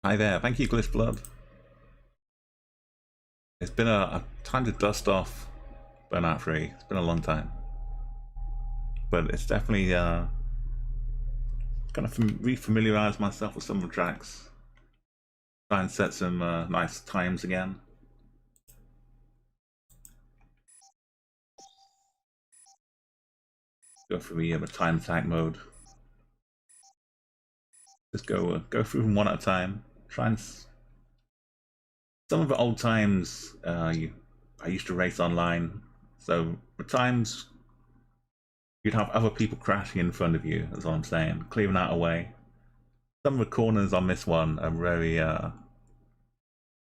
Hi there, thank you, Glitch Blood. It's been a time to dust off Burnout 3. It's been a long time. But it's definitely kind of re-familiarize myself with some of the tracks. Try and set some nice times again. Go for the time attack mode. Just go through them one at a time. Try and some of the old times I used to race online, so the times you'd have other people crashing in front of you. That's all I'm saying. Clearing out a way. Some of the corners on this one are very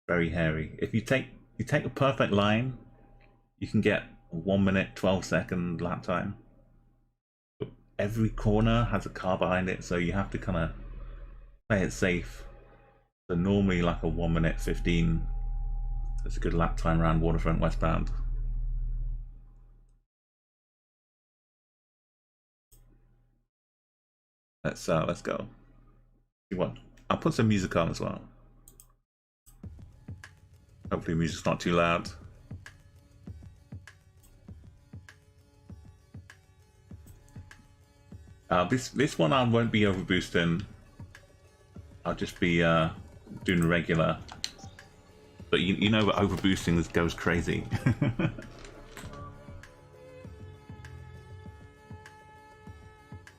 very hairy. If you take a perfect line, you can get 1 minute 12-second lap time. But every corner has a car behind it, so you have to kind of play it safe. So normally like a 1 minute 15. That's a good lap time around Waterfront westbound. Let's go. See what? I'll put some music on as well. Hopefully music's not too loud. This one I won't be overboosting. I'll just be doing regular. But you know that overboosting this goes crazy.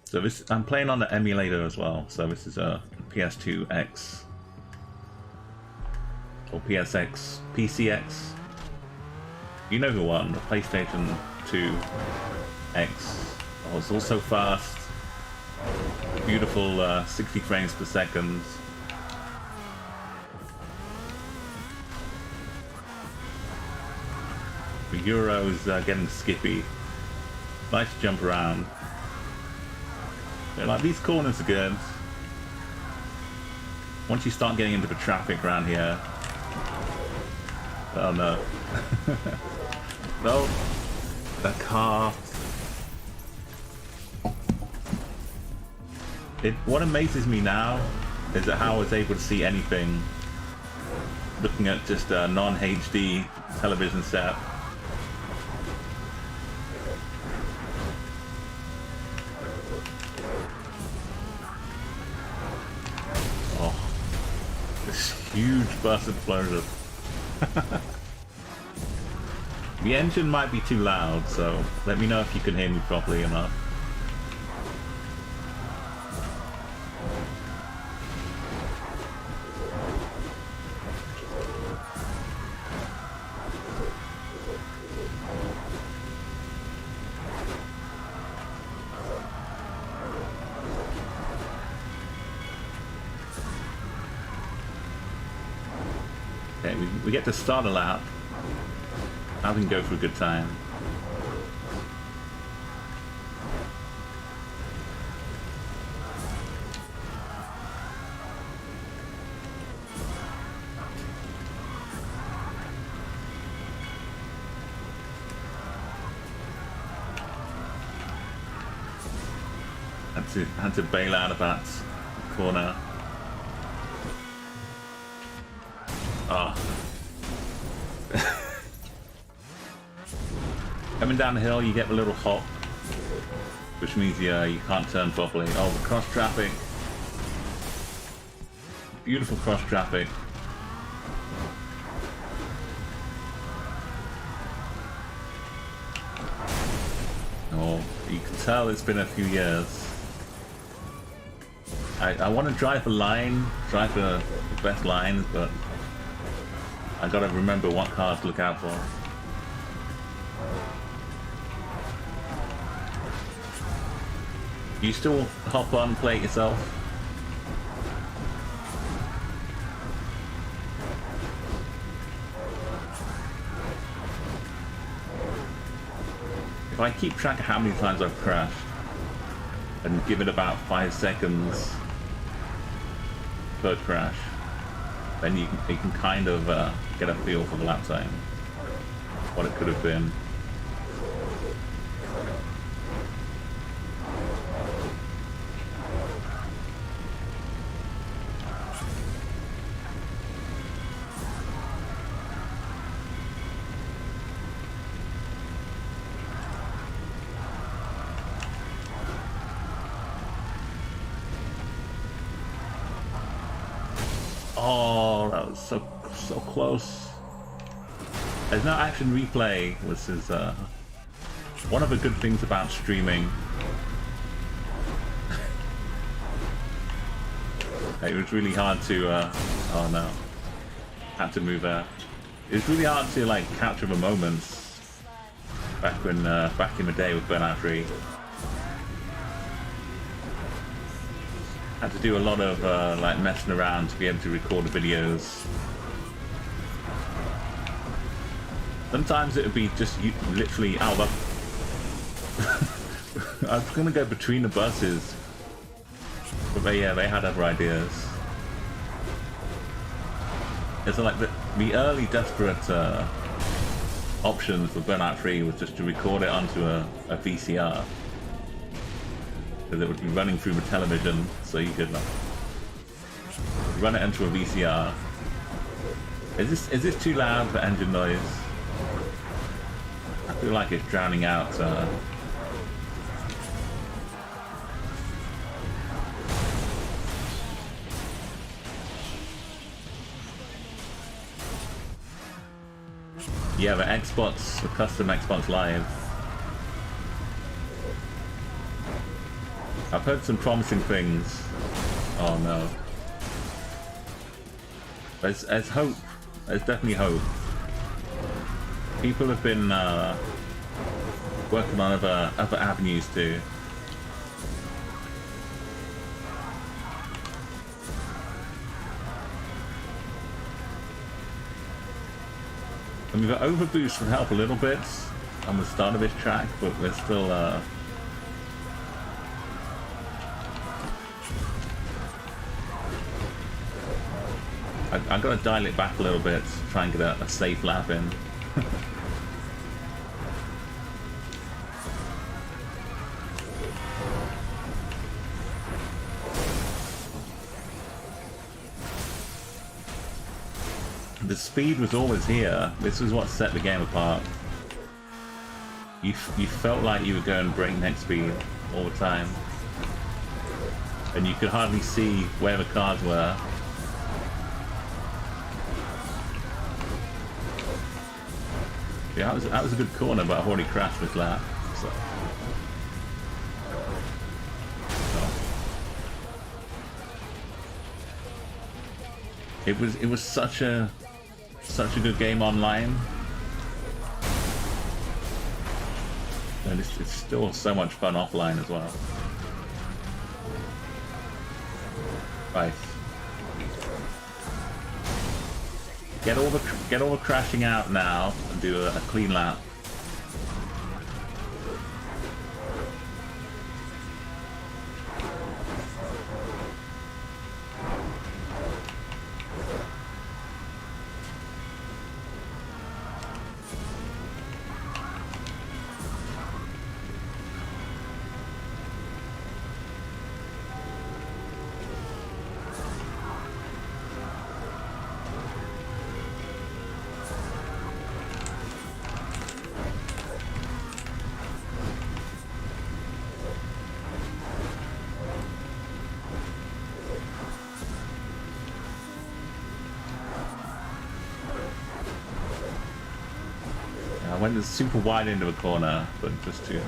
So this, I'm playing on the emulator as well. So this is a PS2X or PSX, PCX. You know the one, the PlayStation 2 X. Oh, it's also fast. Beautiful 60 frames per second. The Euro's getting skippy. Nice to jump around. Yeah, like these corners are good. Once you start getting into the traffic around here. Oh no. No. The car. What amazes me now is that how I was able to see anything looking at just a non-HD television set. Huge burst explosion. The engine might be too loud, so let me know if you can hear me properly enough. Okay, we get to start a lap. Now we can go for a good time. Had to bail out of that corner. Oh. Coming down the hill, you get a little hop, which means you can't turn properly. Oh, the cross traffic. Beautiful cross traffic. Oh, you can tell it's been a few years. I want to drive a line, drive the best lines, but I gotta remember what cars to look out for. You still hop on and play it yourself? If I keep track of how many times I've crashed and give it about 5 seconds per crash, then you can kind of get a feel for the lap time, what it could have been. Oh, that was so close. There's no action replay, which is one of the good things about streaming. It was really hard to oh no, had to move there. It was really hard to like capture the moments back when back in the day with Burnout 3. Had to do a lot of like messing around to be able to record the videos. Sometimes it would be just literally out of I was gonna go between the buses, but they had other ideas. It's like the early desperate options for Burnout 3 was just to record it onto a VCR. Because it would be running through the television, so you could run it into a VCR. Is this too loud for engine noise? I feel like it's drowning out. Yeah, the Xbox, the custom Xbox Live. I've heard some promising things. Oh no. There's hope. There's definitely hope. People have been working on other avenues too. I mean, the overboost would help a little bit on the start of this track, but there's still I gotta dial it back a little bit to try and get a safe lap in. The speed was always here. This was what set the game apart. You felt like you were going breakneck speed all the time, and you could hardly see where the cars were. Yeah, that was a good corner, but I've already crashed this lap. So. It was such a good game online, and it's still so much fun offline as well. Right. Get all the crashing out now and do a clean lap. I went super wide into a corner, but just to...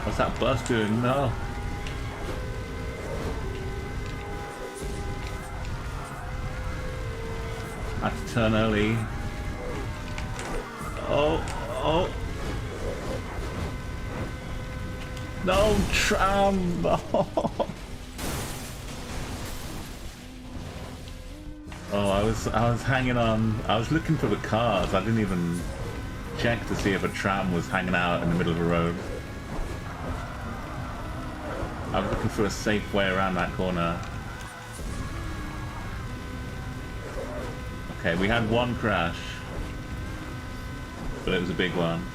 What's that bus doing? No. I have to turn early. Oh. No, tram! No. Oh, I was hanging on. I was looking for the cars. I didn't even check to see if a tram was hanging out in the middle of the road. I was looking for a safe way around that corner. Okay, we had one crash, but it was a big one.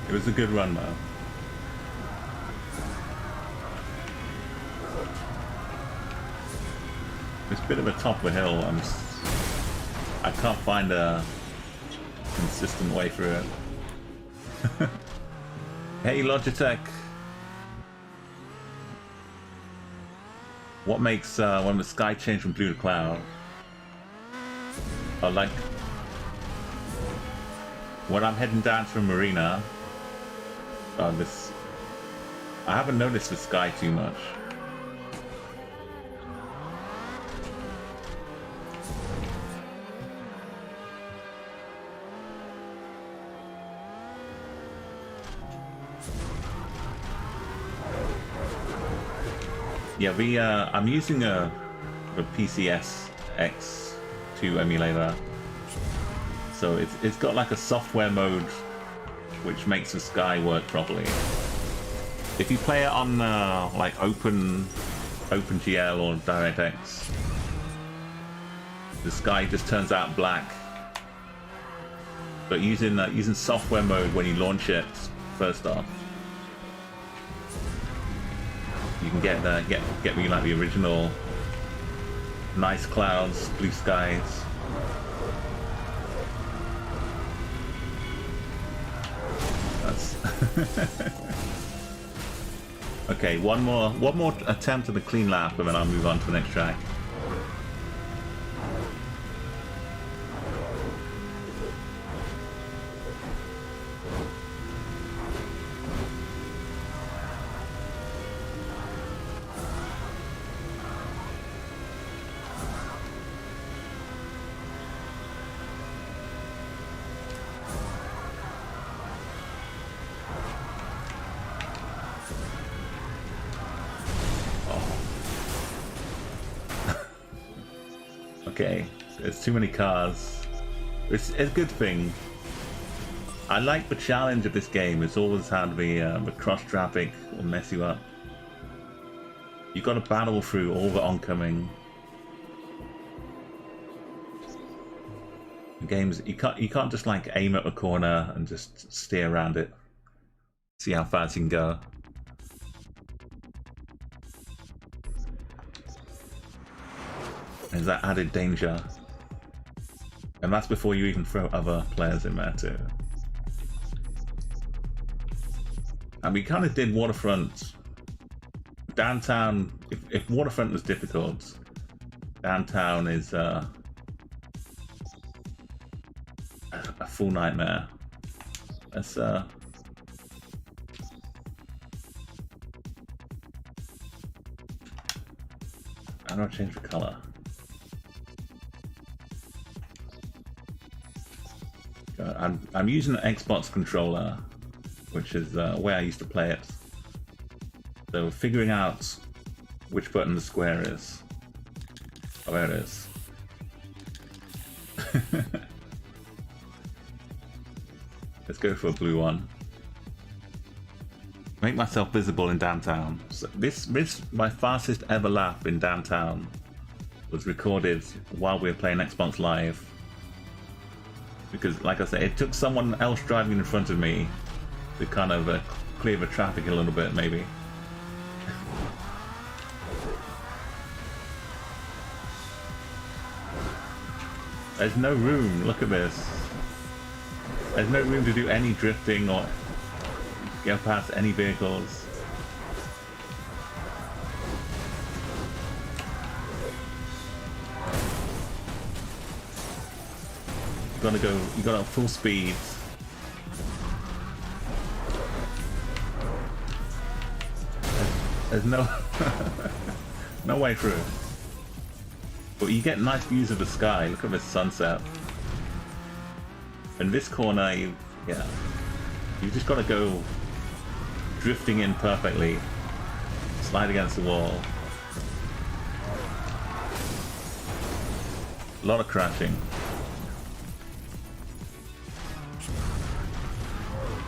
It was a good run, though. It's a bit of a top of a hill. I can't find a consistent way through it. Hey Logitech! What makes when the sky change from blue to cloud? Oh, like when I'm heading down to a marina. Oh, this I haven't noticed the sky too much. Yeah, I'm using the PCS X2 emulator, so it's got like a software mode which makes the sky work properly. If you play it on like OpenGL or DirectX, the sky just turns out black. But using software mode when you launch it first off, you can get me like the original nice clouds, blue skies. That's okay. One more attempt at a clean lap, and then I'll move on to the next track. Okay, there's too many cars. It's a good thing. I like the challenge of this game. It's always had the cross traffic will mess you up. You got to battle through all the oncoming games. You can't just like aim at a corner and just steer around it. See how fast you can go. There's that added danger. And that's before you even throw other players in there too. And we kind of did Waterfront. Downtown, if Waterfront was difficult, downtown is a full nightmare. Let's I'm gonna change the color. I'm using an Xbox controller, which is the way I used to play it. So figuring out which button the square is. Oh, there it is. Let's go for a blue one. Make myself visible in downtown. So this my fastest ever lap in downtown was recorded while we were playing Xbox Live. Because, like I said, it took someone else driving in front of me to kind of clear the traffic a little bit, maybe. There's no room, look at this. There's no room to do any drifting or get past any vehicles. You gotta full speed. There's no no way through. But you get nice views of the sky. Look at this sunset. In this corner, you just gotta go drifting in perfectly. Slide against the wall. A lot of crashing.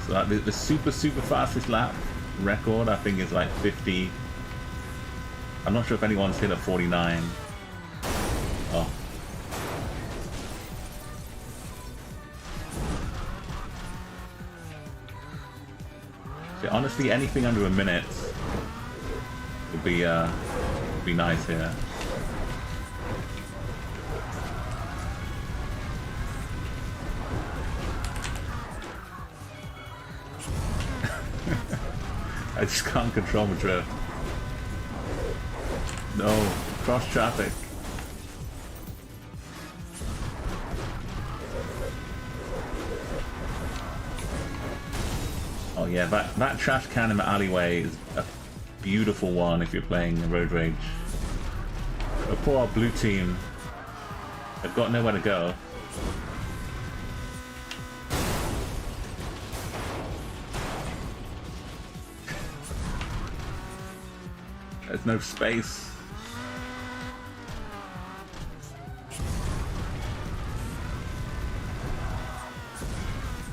So the super fastest lap record I think is like 50. I'm not sure if anyone's hit a 49. Oh. So honestly, anything under a minute would be nice here. I just can't control my drift. No, cross traffic. Oh yeah, that trash can in the alleyway is a beautiful one if you're playing Road Rage. A poor blue team. They've got nowhere to go. There's no space.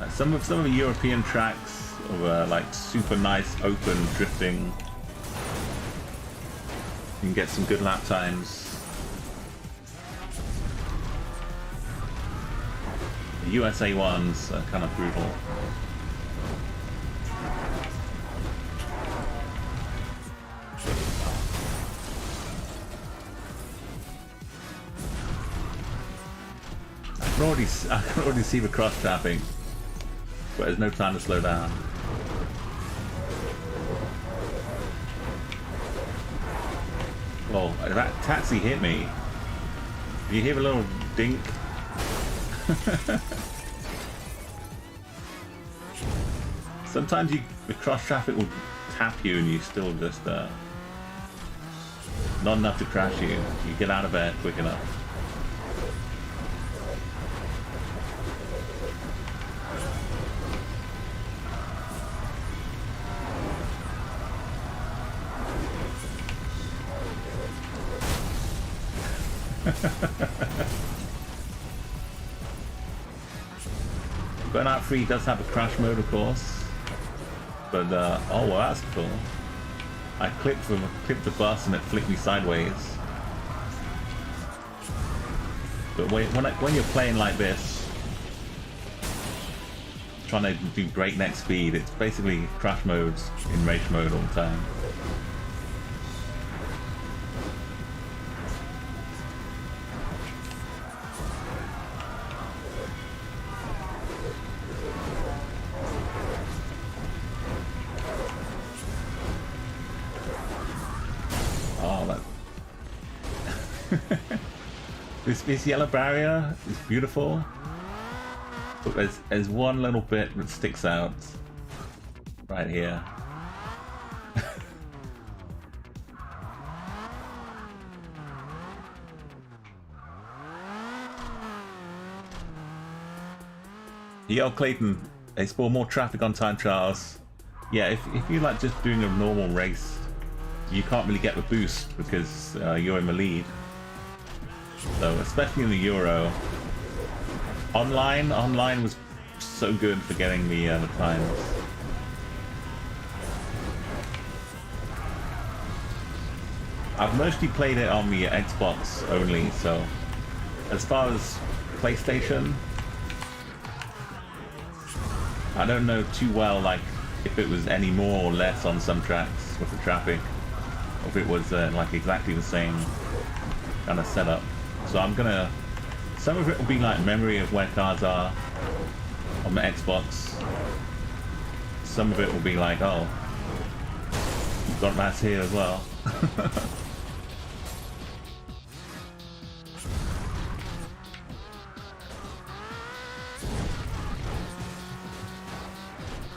Some of the European tracks are like super nice open drifting. You can get some good lap times. The USA ones are kind of brutal. I can already see the cross traffic, but there's no time to slow down. Oh, that taxi hit me. Do you hear a little dink? Sometimes the cross traffic will tap you and you still just not enough to crash you. You get out of there quick enough. Burnout 3 does have a crash mode, of course, but oh well, that's cool. I clipped the bus and it flicked me sideways. But when you're playing like this, trying to do breakneck speed, it's basically crash modes in race mode all the time. This yellow barrier is beautiful, but there's one little bit that sticks out right here. Yo, Clayton, they spawn more traffic on time trials. Yeah, if you like just doing a normal race, you can't really get the boost because you're in the lead. So, especially in the Euro, online was so good for getting the times. I've mostly played it on the Xbox only, so as far as PlayStation, I don't know too well, like, if it was any more or less on some tracks with the traffic, or if it was like exactly the same kind of setup. So some of it will be like memory of where cars are on the Xbox. Some of it will be like, oh, you've got that here as well.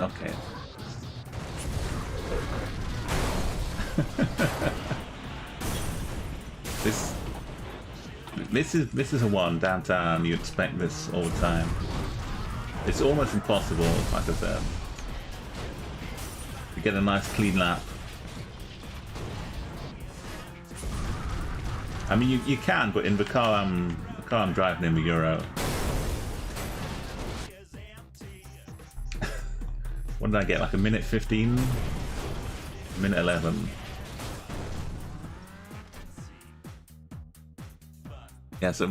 Okay. This is a one downtown. You expect this all the time. It's almost impossible, like I said, to get a nice clean lap. I mean, you can, but in the car I'm driving in the Euro. What did I get? Like a minute 15, minute 11. Yeah, so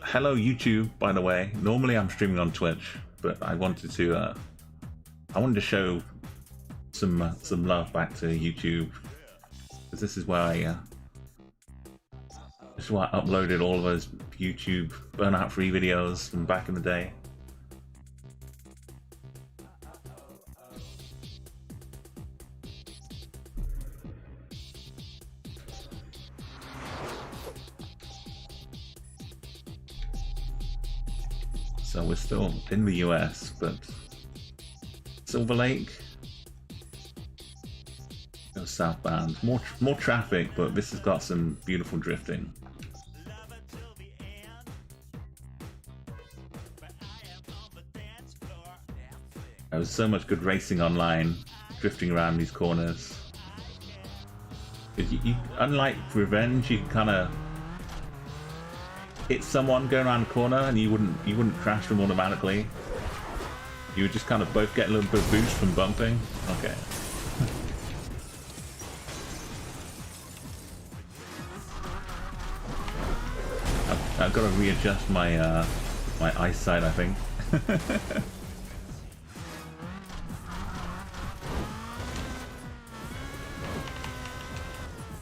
hello YouTube, by the way. Normally I'm streaming on Twitch, but I wanted to show some love back to YouTube, because this is where I uploaded all of those YouTube Burnout 3 videos from back in the day. So we're still in the US, but Silver Lake. Go southbound. More traffic, but this has got some beautiful drifting. There was so much good racing online, drifting around these corners. Unlike Revenge, you can kind of hit someone going around the corner, and you wouldn't crash them automatically. You would just kind of both get a little bit of boost from bumping. Okay. I've got to readjust my my eyesight, I think.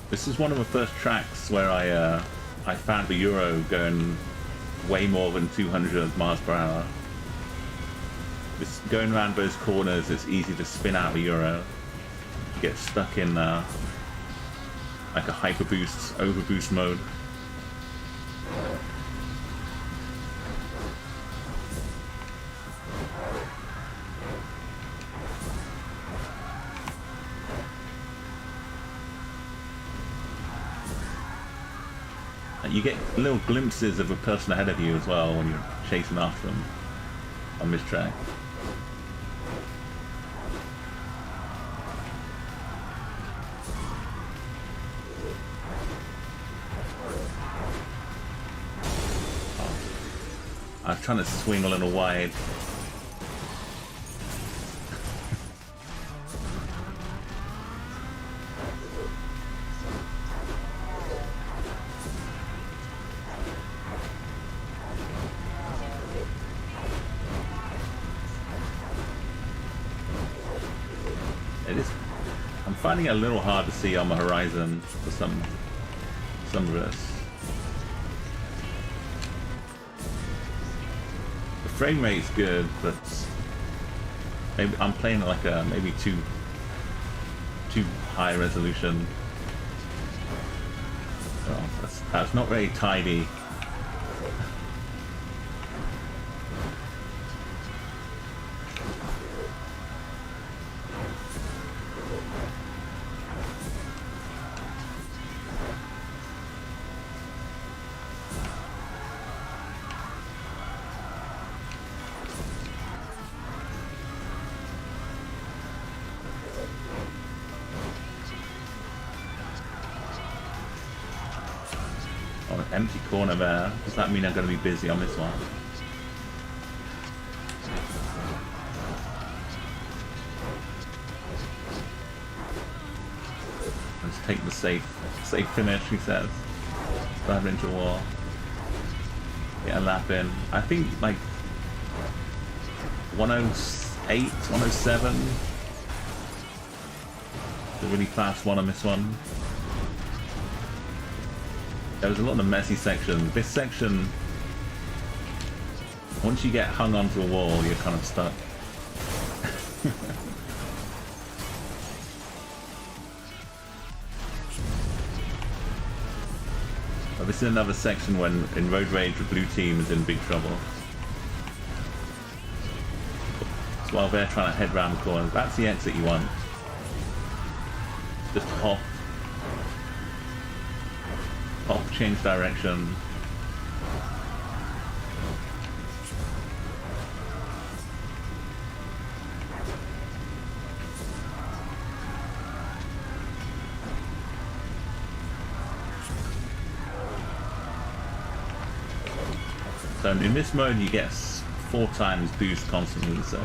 This is one of the first tracks where I found the Euro going way more than 200 miles per hour. This, going around those corners, it's easy to spin out the Euro. You get stuck in like a hyper boost, overboost mode. You get little glimpses of a person ahead of you as well when you're chasing after them on this track. Oh. I was trying to swing a little wide. Finding it a little hard to see on the horizon for some of this. The frame rate's good, but maybe I'm playing like a maybe too high resolution. Oh, that's not very tidy. Empty corner there. Does that mean I'm going to be busy on this one? Let's take the safe finish, he says. Drive into a wall. Get a lap in. I think like 108, 107. The really fast one on this one. There was a lot of messy sections. This section, once you get hung onto a wall, you're kind of stuck. But this is another section when in Road Rage the blue team is in big trouble. So while they're trying to head round the corner, that's the exit you want. Just hop, change direction. So in this mode you get 4 times boost constantly, so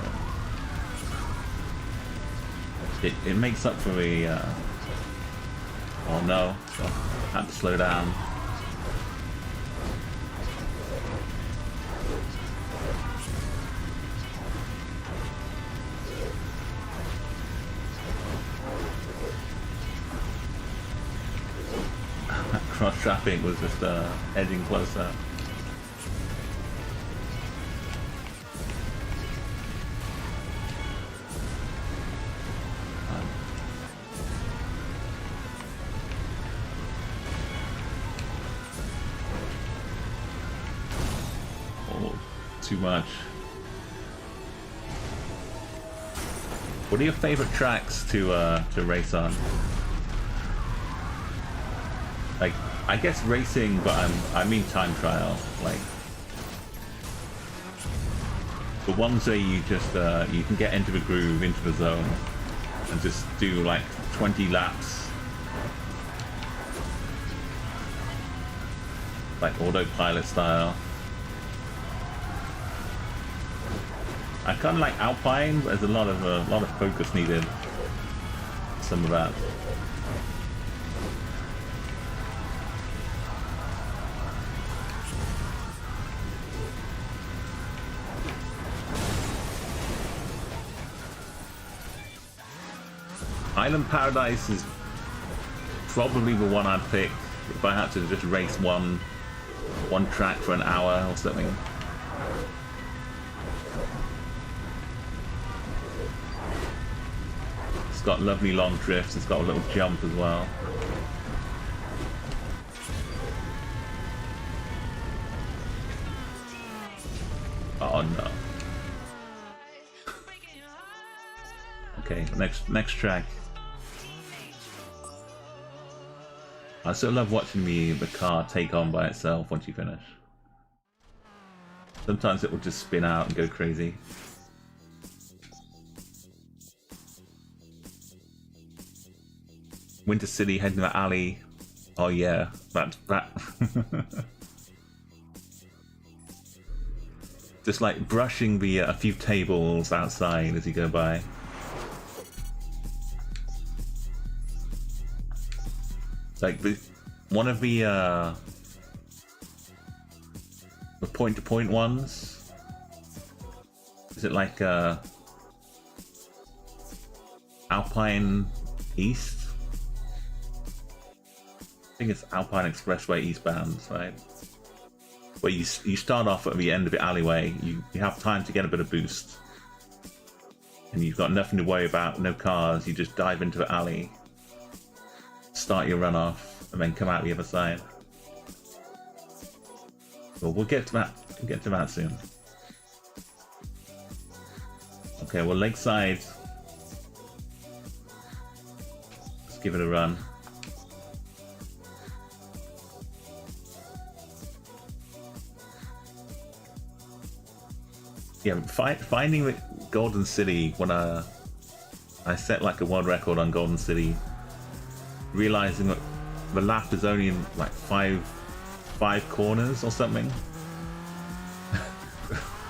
it makes up for the oh no, I had to slow down. Cross traffic was just edging closer. too much. What are your favorite tracks to race on? Like, I guess racing, but I mean time trial. Like the ones where you just you can get into the groove, into the zone, and just do like 20 laps, like autopilot style. I kind of like Alpine, but there's a lot of focus needed. Some of that. Island Paradise is probably the one I'd pick if I had to just race one track for an hour or something. It's got lovely long drifts, it's got a little jump as well. Oh no. Okay, next track. I still love watching the car take on by itself once you finish. Sometimes it will just spin out and go crazy. Winter City heading to the alley. Oh yeah, that. Just like brushing the a few tables outside as you go by. Like one of the point-to-point ones. Is it like Alpine East? I think it's Alpine Expressway eastbound, right? Where you start off at the end of the alleyway, you have time to get a bit of boost, and you've got nothing to worry about, no cars. You just dive into the alley, start your runoff, and then come out the other side. Well, we'll get to that. We'll get to that soon. Okay, well, Lakeside. Let's give it a run. Yeah, finding the Golden City when I set like a world record on Golden City, realizing that the lap is only in like five corners or something.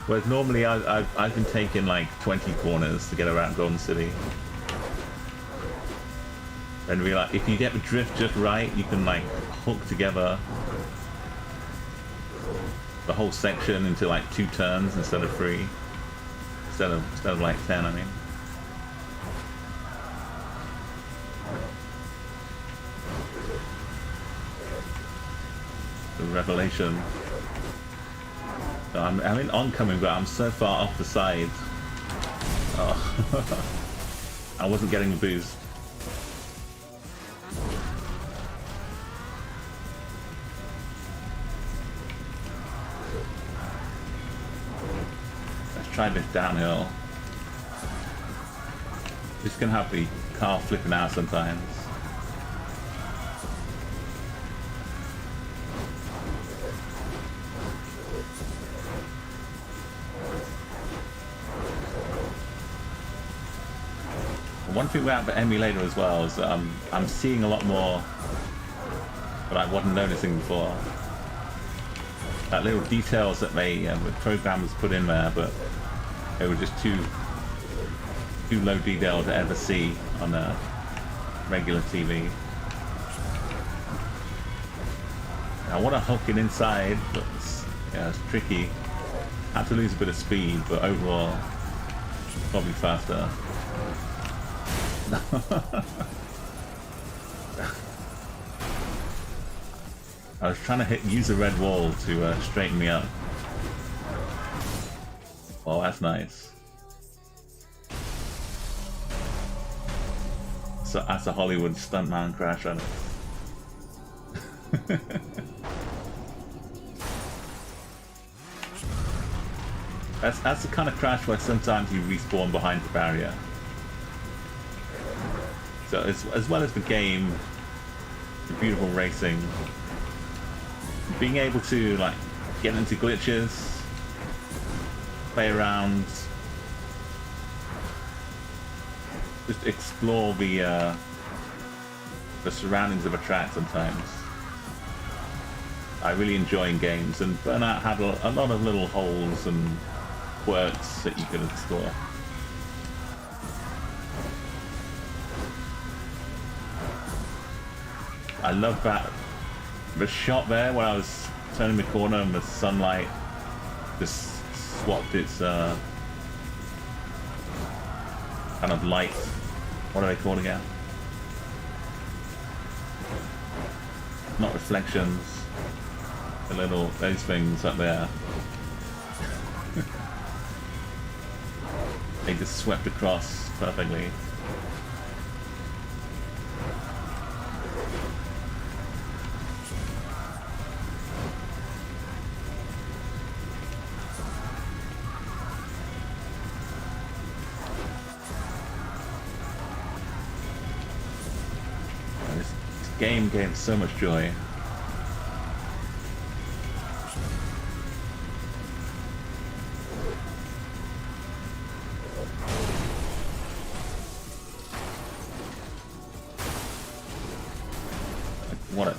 Whereas normally I've been taking like 20 corners to get around Golden City. And realize if you get the drift just right, you can like hook together the whole section into like 2 turns instead of 3. Instead of like 10, I mean. The revelation. So I'm in oncoming, but I'm so far off the side. Oh. I wasn't getting the boost. Try this downhill. Just gonna have the car flipping out sometimes. One thing about the emulator as well is that I'm seeing a lot more that I wasn't noticing before. That little details that the programmers put in there, but they were just too low detail to ever see on a regular TV. I want to hook it inside, but it's tricky. Had to lose a bit of speed, but overall, probably faster. I was trying to use the red wall to straighten me up. Oh, that's nice. So that's a Hollywood stuntman crash on it. That's the kind of crash where sometimes you respawn behind the barrier. So as well as the game, the beautiful racing, being able to like get into glitches, play around, just explore the surroundings of a track sometimes. I really enjoy in games, and Burnout had a lot of little holes and quirks that you could explore. I love that the shot there where I was turning the corner and the sunlight just swapped its kind of light. What are they called again? Not reflections. The little those things up there. They just swept across perfectly. This game gave so much joy.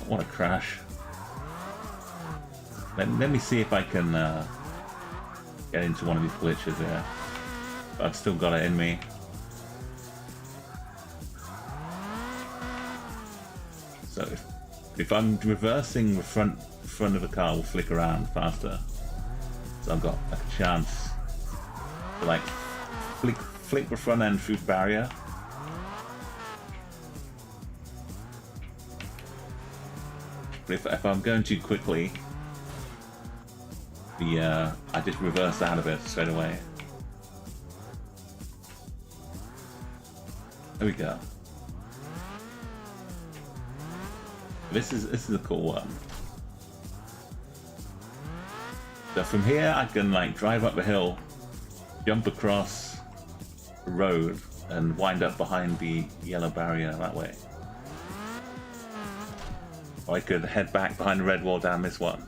What a crash. Let me see if I can get into one of these glitches here. I've still got it in me. So if I'm reversing, the front of the car will flick around faster. So I've got a chance to like flick the front end through the barrier. But if I'm going too quickly, I just reverse out of it straight away. There we go. This is a cool one. So from here I can like drive up the hill, jump across the road, and wind up behind the yellow barrier that way. Or I could head back behind the red wall down this one.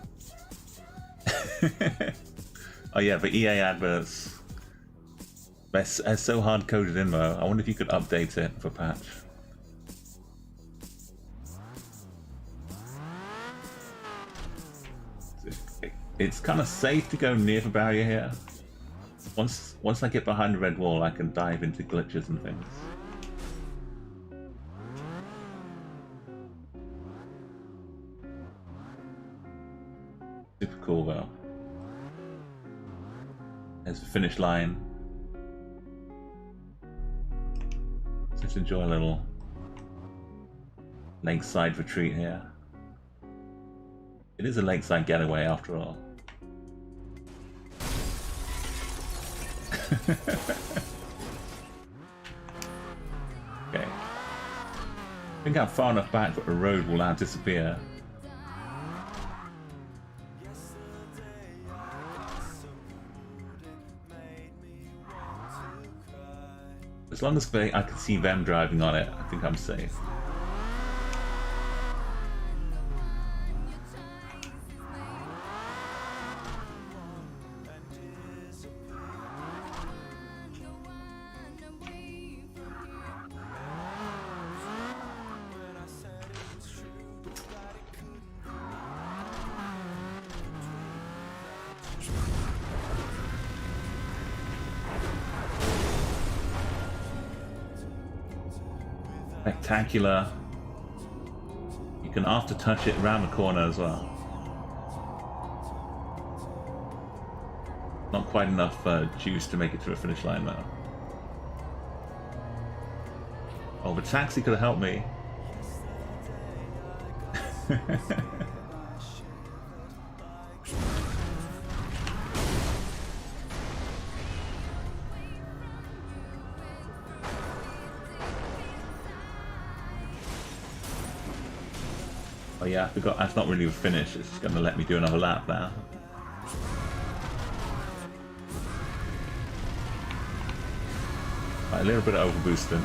Oh yeah, the EA adverts. They're so hard coded in though. I wonder if you could update it for patch. It's kind of safe to go near the barrier here. Once I get behind the red wall, I can dive into glitches and things. Super cool though. There's the finish line. Just enjoy a little lakeside retreat here. It is a lakeside getaway after all. Okay. I think I'm far enough back that the road will now disappear. As long as I can see them driving on it, I think I'm safe. Spectacular. You can after touch it around the corner as well. Not quite enough juice to make it to the finish line though. Oh, the taxi could have helped me. Oh yeah, I forgot, that's not really a finish, it's just going to let me do another lap now. A little bit of overboosting.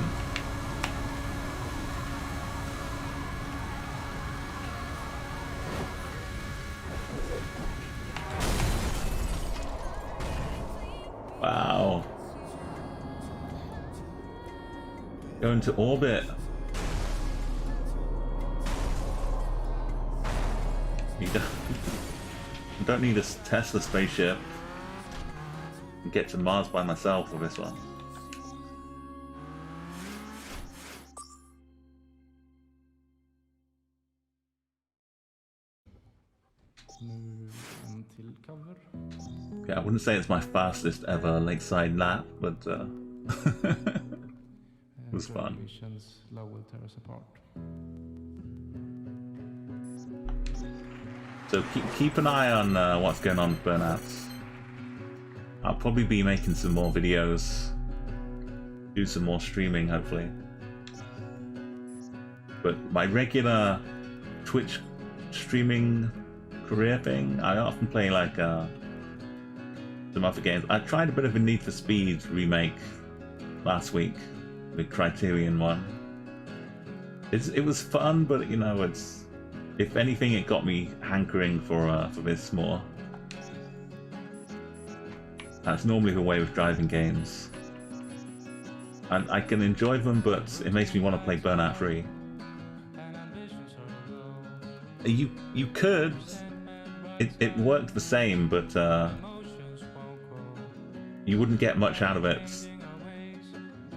Wow. Go into orbit. You don't need a Tesla spaceship. Get to Mars by myself with this one. Yeah, I wouldn't say it's my fastest ever lakeside lap, but it was fun. So keep an eye on what's going on with Burnouts. I'll probably be making some more videos, do some more streaming hopefully. But my regular Twitch streaming career thing, I often play like some other games. I tried a bit of a Need for Speed remake last week, the Criterion one. It was fun, but you know, it's, if anything, it got me hankering for this more. That's normally the way with driving games. And I can enjoy them, but it makes me want to play Burnout 3. You could. It worked the same, but you wouldn't get much out of it.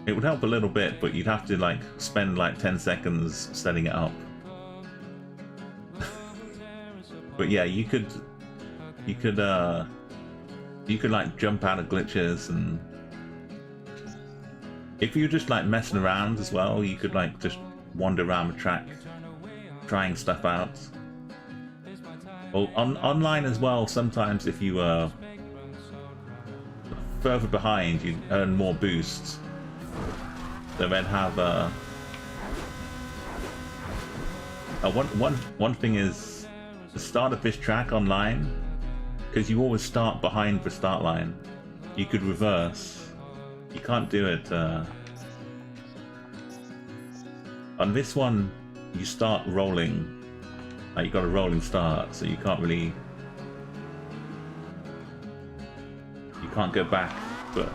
It would help a little bit, but you'd have to like spend like 10 seconds setting it up. But yeah, you could like jump out of glitches, and if you're just like messing around as well, you could like just wander around the track trying stuff out. Well, online as well, sometimes if you are further behind, you earn more boosts. So then have one thing is the start of this track online, because you always start behind the start line. You could reverse. You can't do it on this one. You start rolling. Like, you got a rolling start, so you can't really, you can't go back. But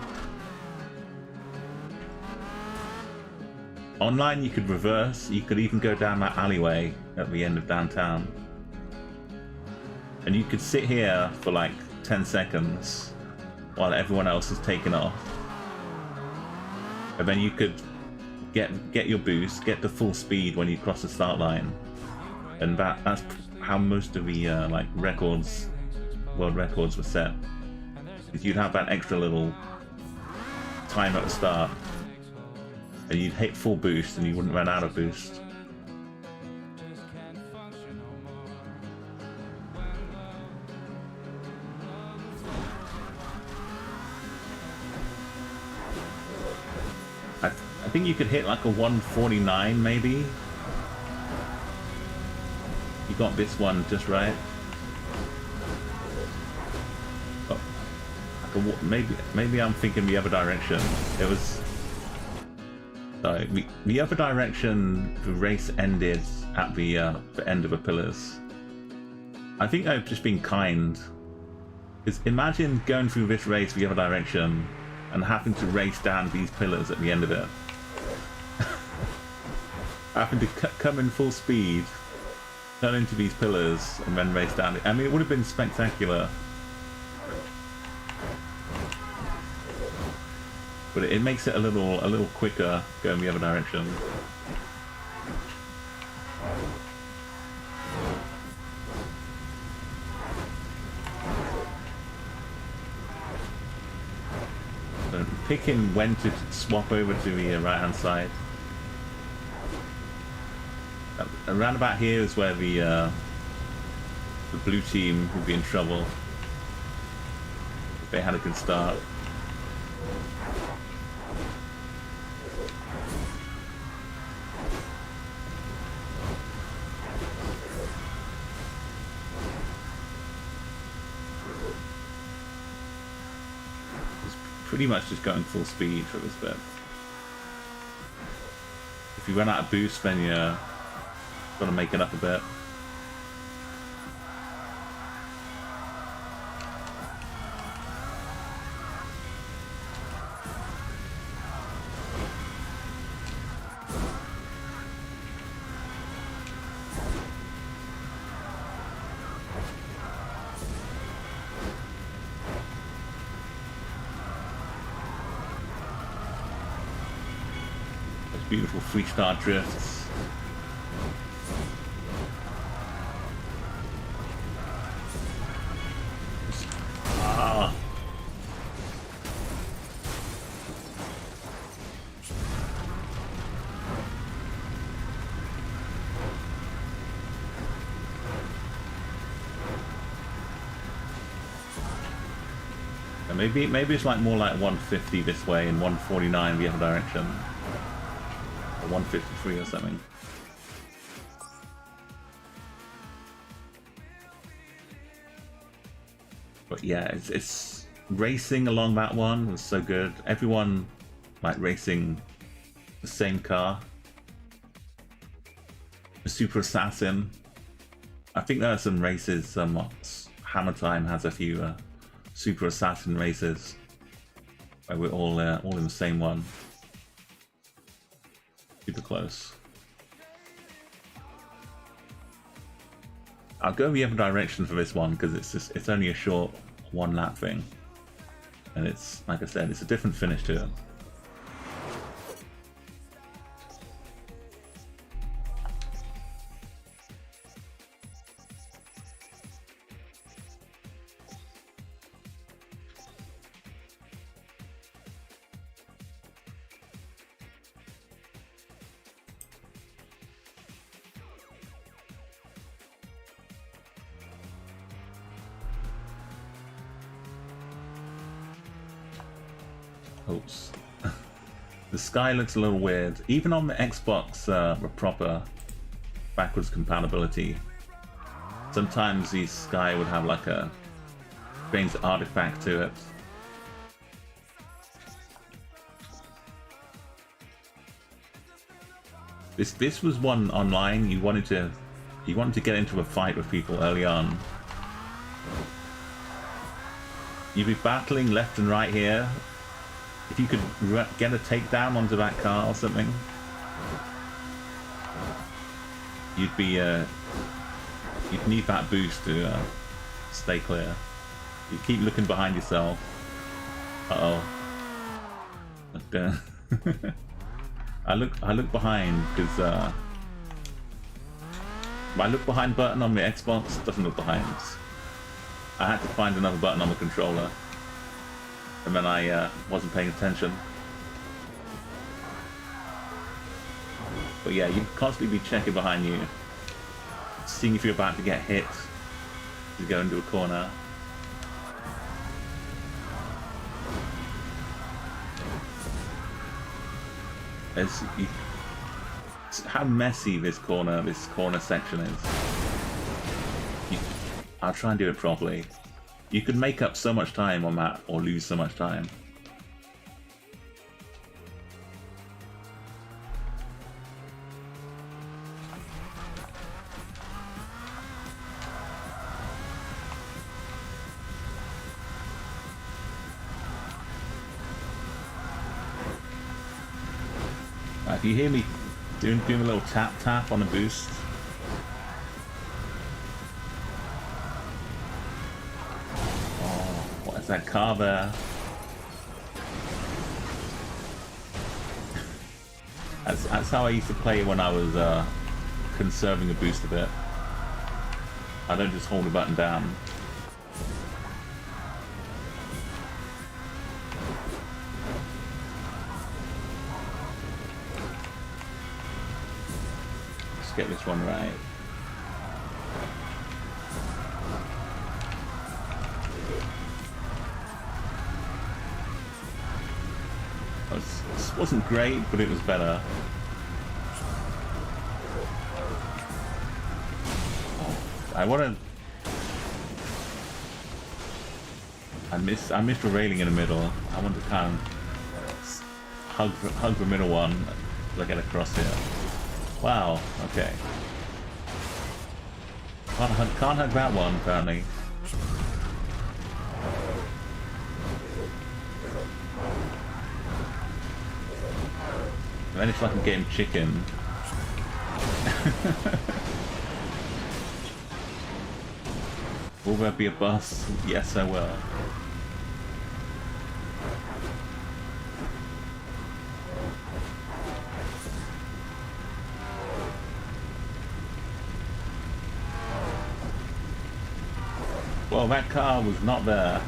online you could reverse. You could even go down that alleyway at the end of downtown, and you could sit here for like 10 seconds while everyone else is taking off, and then you could get your boost, get the full speed when you cross the start line. And that's how most of the like records, world records, were set. Because you'd have that extra little time at the start, and you'd hit full boost, and you wouldn't run out of boost. I think you could hit like a 149 maybe. You got this one just right. Oh, maybe I'm thinking the other direction. It was the other direction. The race ended at the end of the pillars. I think I've just been kind. Because imagine going through this race the other direction and having to race down these pillars at the end of it. Having to come in full speed, turn into these pillars, and then race down it. I mean, it would have been spectacular. But it makes it a little quicker going the other direction. So picking when to swap over to the right hand side. Around about here is where the blue team would be in trouble if they had a good start. It's pretty much just going full speed for this bit. you run out of boost, then you're gotta make it up a bit. Beautiful 3-star drifts. Ah. Maybe it's like more like 150 this way and 149 the other direction. 153 or something. But yeah, it's racing along that one was so good. Everyone like racing the same car. The Super Assassin. I think there are some races. Hammer Time has a few Super Assassin races where we're all in the same one. Super close. I'll go the other direction for this one because it's only a short 1 lap thing, and it's like I said, it's a different finish to it. Oops. The sky looks a little weird. Even on the Xbox proper backwards compatibility, sometimes the sky would have like a strange artifact to it. This was one online. You wanted to get into a fight with people early on. You'd be battling left and right here. If you could get a takedown onto that car or something, you'd need that boost to stay clear. You keep looking behind yourself. But, I look behind because my look behind button on the Xbox doesn't look behind. I had to find another button on the controller. And then I wasn't paying attention. But yeah, you constantly be checking behind you, seeing if you're about to get hit to go into a corner. How messy this corner section is. I'll try and do it properly. You could make up so much time on that, or lose so much time. If you hear me doing a little tap on the boost, that car there. That's how I used to play when I was conserving a boost a bit. I don't just hold the button down. Let's get this one right. This wasn't great, but it was better. I missed a railing in the middle. I want to kind of hug the middle one as I get across here. Wow, okay. Can't hug that one, apparently. I managed like a game chicken. Will there be a bus? Yes, I will. Well, that car was not there.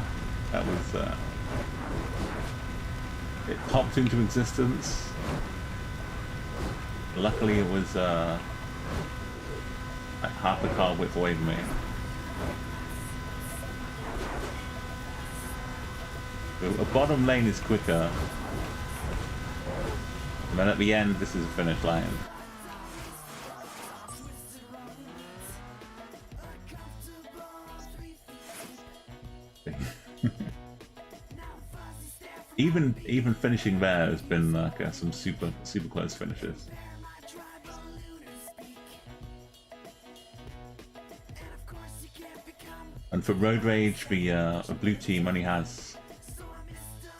That was, it popped into existence. Luckily it was, like half a car width away from me. A bottom lane is quicker. And then at the end, this is a finish line. Even finishing there has been like some super close finishes. And for Road Rage, the blue team only has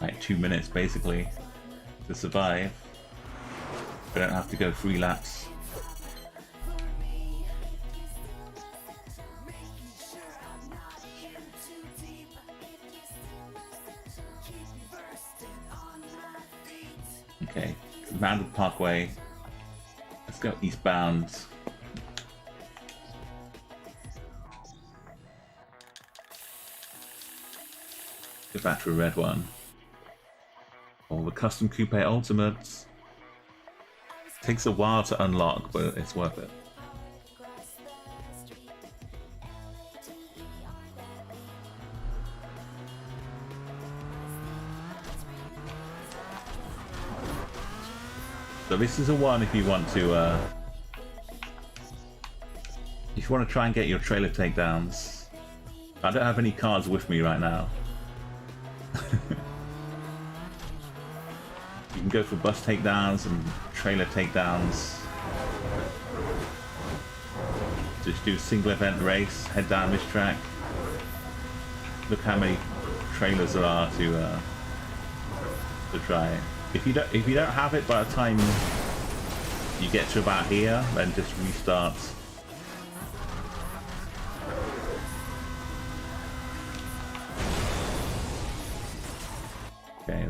like 2 minutes basically to survive. They don't have to go 3 laps. Okay, round the Parkway. Let's go eastbound. Go back to a red one. Or the custom coupe ultimates. Takes a while to unlock, but it's worth it. So this is a one if you want to try and get your trailer takedowns. I don't have any cars with me right now. You can go for bus takedowns and trailer takedowns. Just do a single event race, head down this track. Look how many trailers there are to try. If you don't have it by the time you get to about here, then just restart. Okay.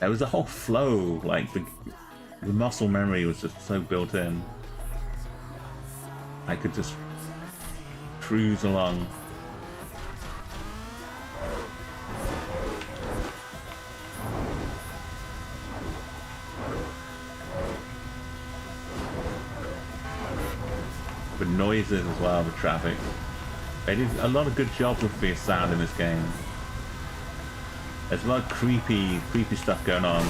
There was a whole flow, like the muscle memory was just so built in. I could just cruise along. The noises as well, the traffic. They did a lot of good job with the sound in this game. There's a lot of creepy stuff going on.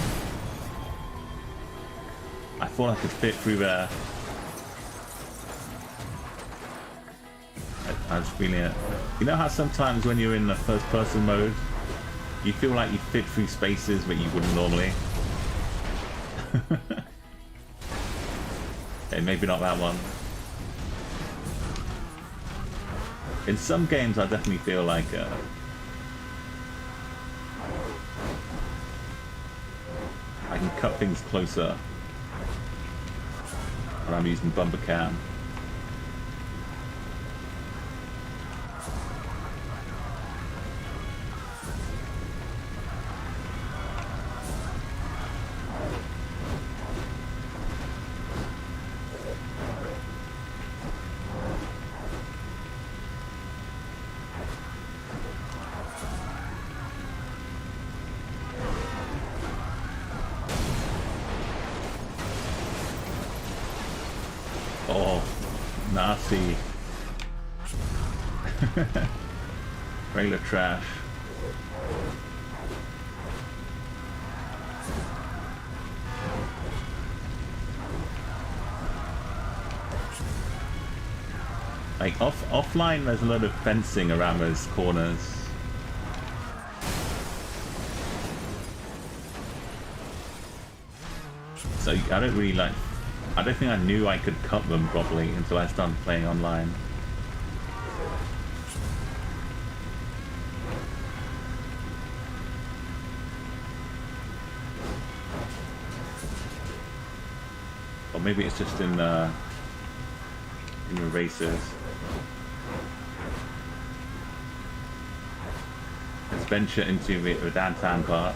I thought I could fit through there. I was feeling it. You know how sometimes when you're in the first person mode, you feel like you fit through spaces but you wouldn't normally? Okay, maybe not that one. In some games I definitely feel like I can cut things closer when I'm using bumper cam. Oh, nasty. Regular trash. Like offline there's a lot of fencing around those corners. So I don't really like. I don't think I knew I could cut them properly until I started playing online. Or maybe it's just in the races. Let's venture into the downtown part.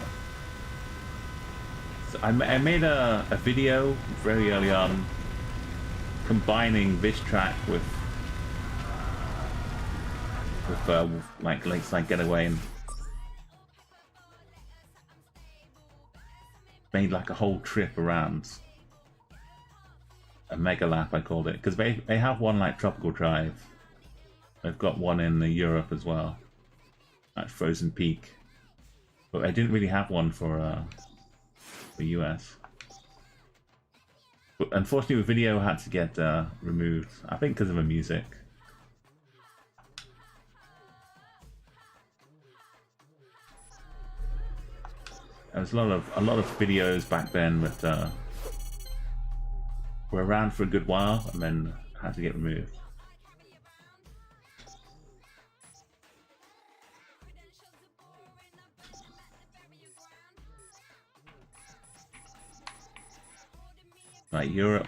So I made a video very early on combining this track with like Lakeside Getaway, and made like a whole trip around. A mega lap, I called it, because they have one like Tropical Drive. They've got one in Europe as well, at Frozen Peak, but they didn't really have one for the US. But unfortunately, the video had to get removed. I think because of the music. There was a lot of videos back then that were around for a good while and then had to get removed. Right, Europe.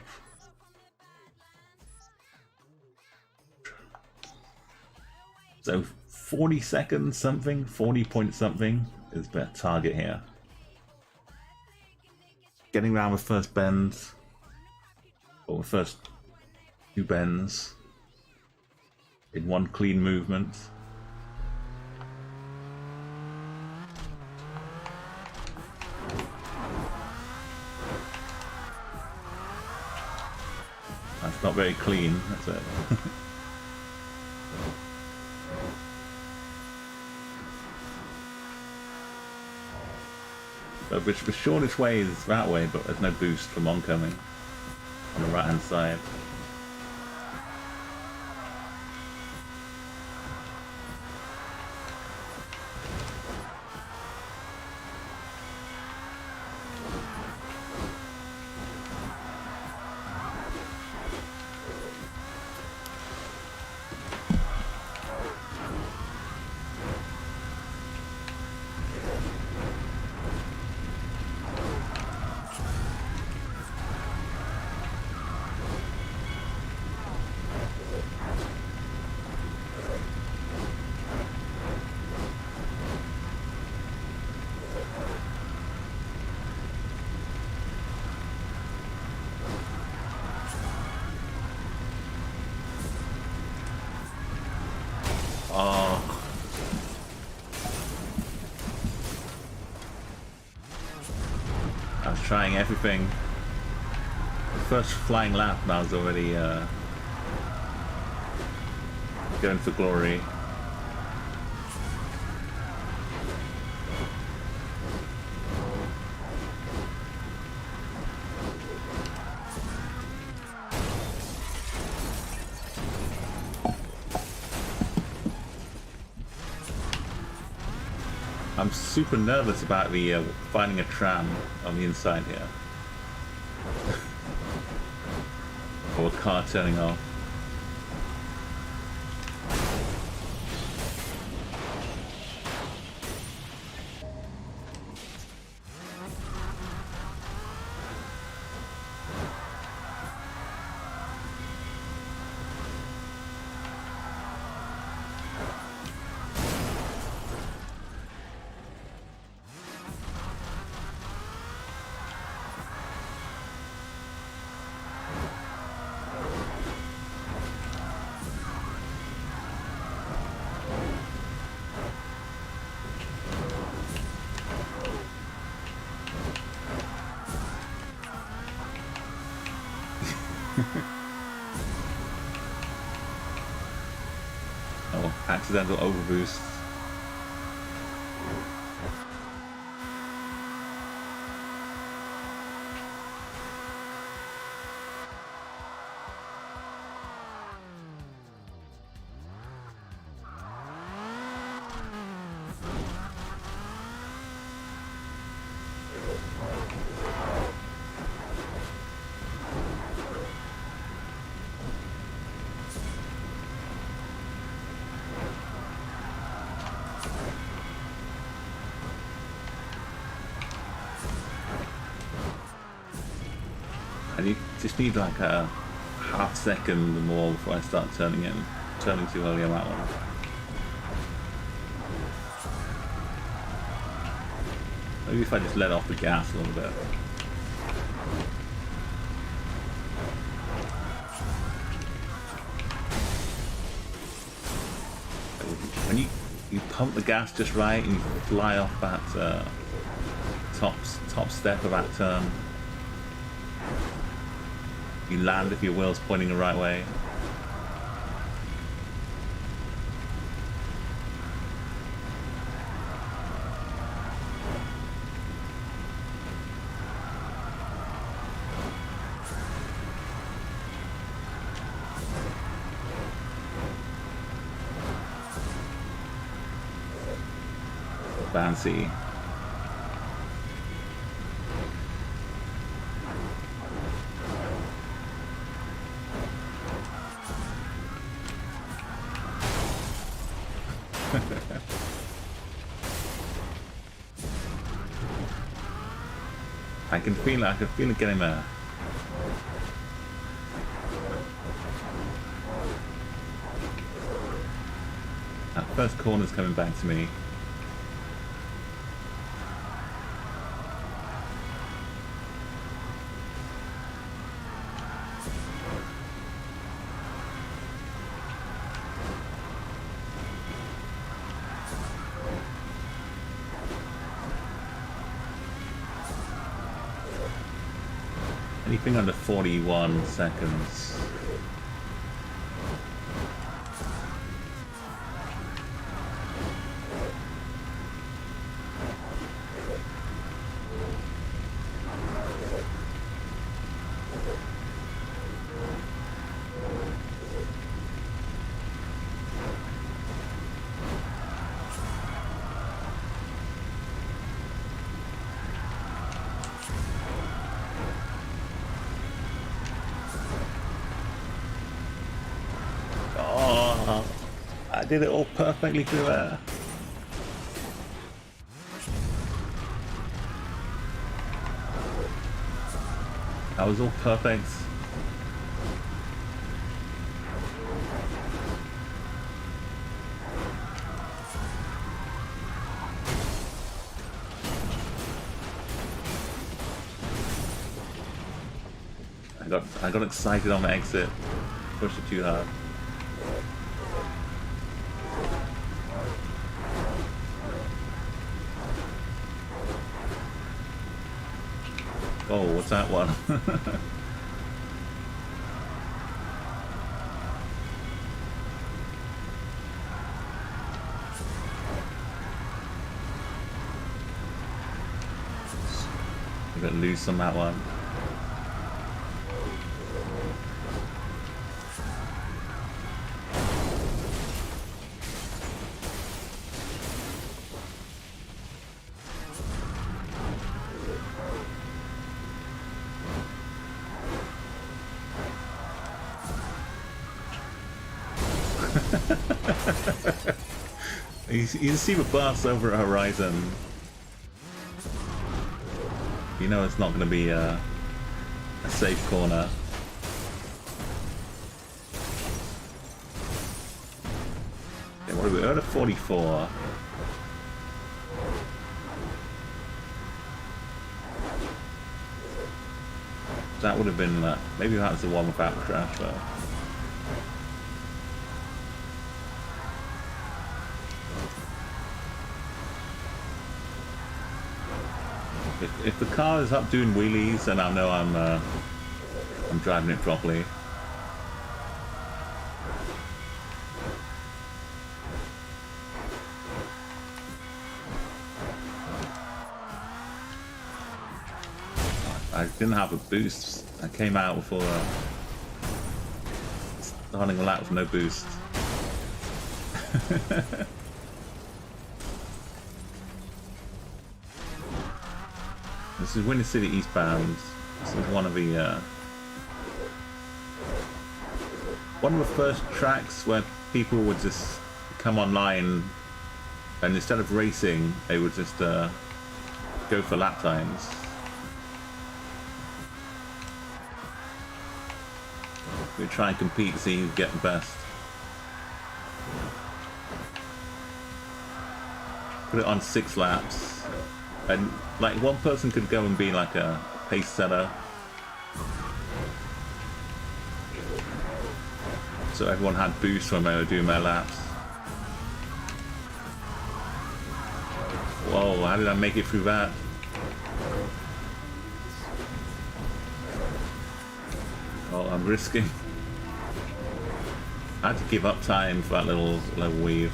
So 40 seconds something, 40 point something is the target here. Getting around the first bends, or the first two bends in one clean movement. That's not very clean, that's it. But the shortest way is that way, but there's no boost from oncoming on the right hand side. Trying everything. The first flying lap, and I was already going for glory. I'm super nervous about the finding a tram on the inside here. Or a car turning off. Oh, accidental overboost. And you just need like a half second more before I start turning too early on that one. Maybe if I just let off the gas a little bit. When you pump the gas just right and you fly off that top step of that turn, you land if your wheel's pointing the right way. Fancy. I can feel it getting there. That first corner's coming back to me. Anything under 41 seconds. I did it all perfectly through there. That was all perfect. I got excited on the exit. Pushed it too hard. Oh, what's that one? I'm gonna lose some that one. You see the bus over a horizon. You know it's not going to be a safe corner. Okay, what are we at? 44. That would have been maybe that was the one without crash though. If the car is up doing wheelies, then I know I'm driving it properly. I didn't have a boost. I came out before starting a lap with no boost. This is Winter City eastbound. This is one of the first tracks where people would just come online, and instead of racing, they would just go for lap times. We try and compete to see who get the best. Put it on 6 laps, and like one person could go and be like a pace setter, so everyone had boosts when they were doing their laps. Whoa, how did I make it through that? Oh, I'm risking. I had to give up time for that little weave.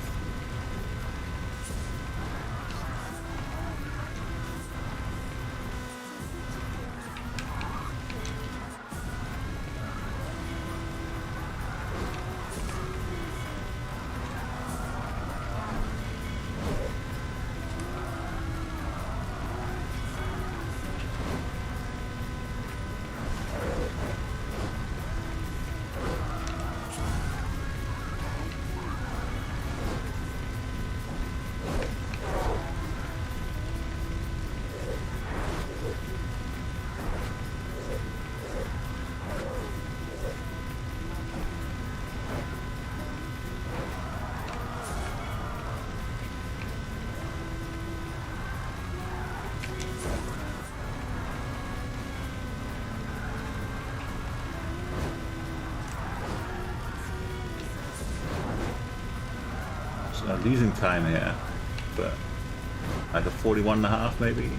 Losing time here, but like a 41.5 maybe.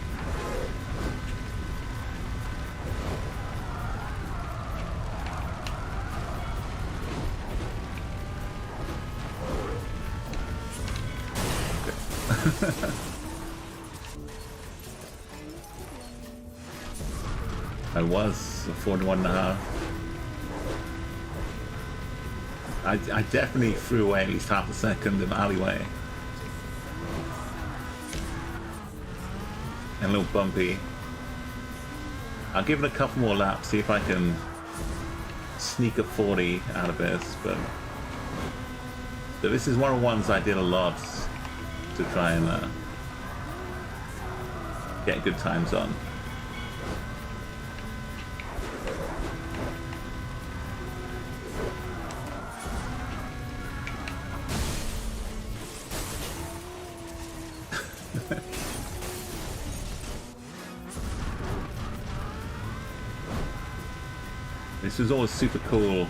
Okay. I was a 41.5. I definitely threw away at least half a second in the alleyway. And a little bumpy. I'll give it a couple more laps, see if I can sneak a 40 out of this, but so this is one of the ones I did a lot to try and get good times on. This was always super cool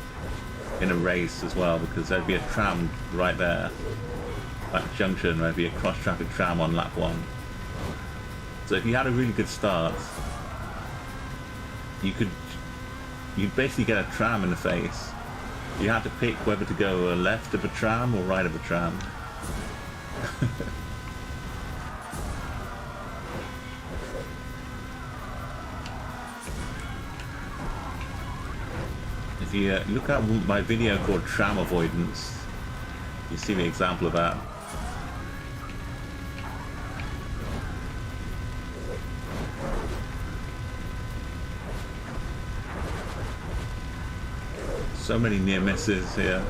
in a race as well, because there'd be a tram right there, that junction, there'd be a cross-traffic tram on lap 1. So if you had a really good start, you'd basically get a tram in the face. You had to pick whether to go left of a tram or right of a tram. If you look at my video called Tram Avoidance, you see the example of that. So many near misses here,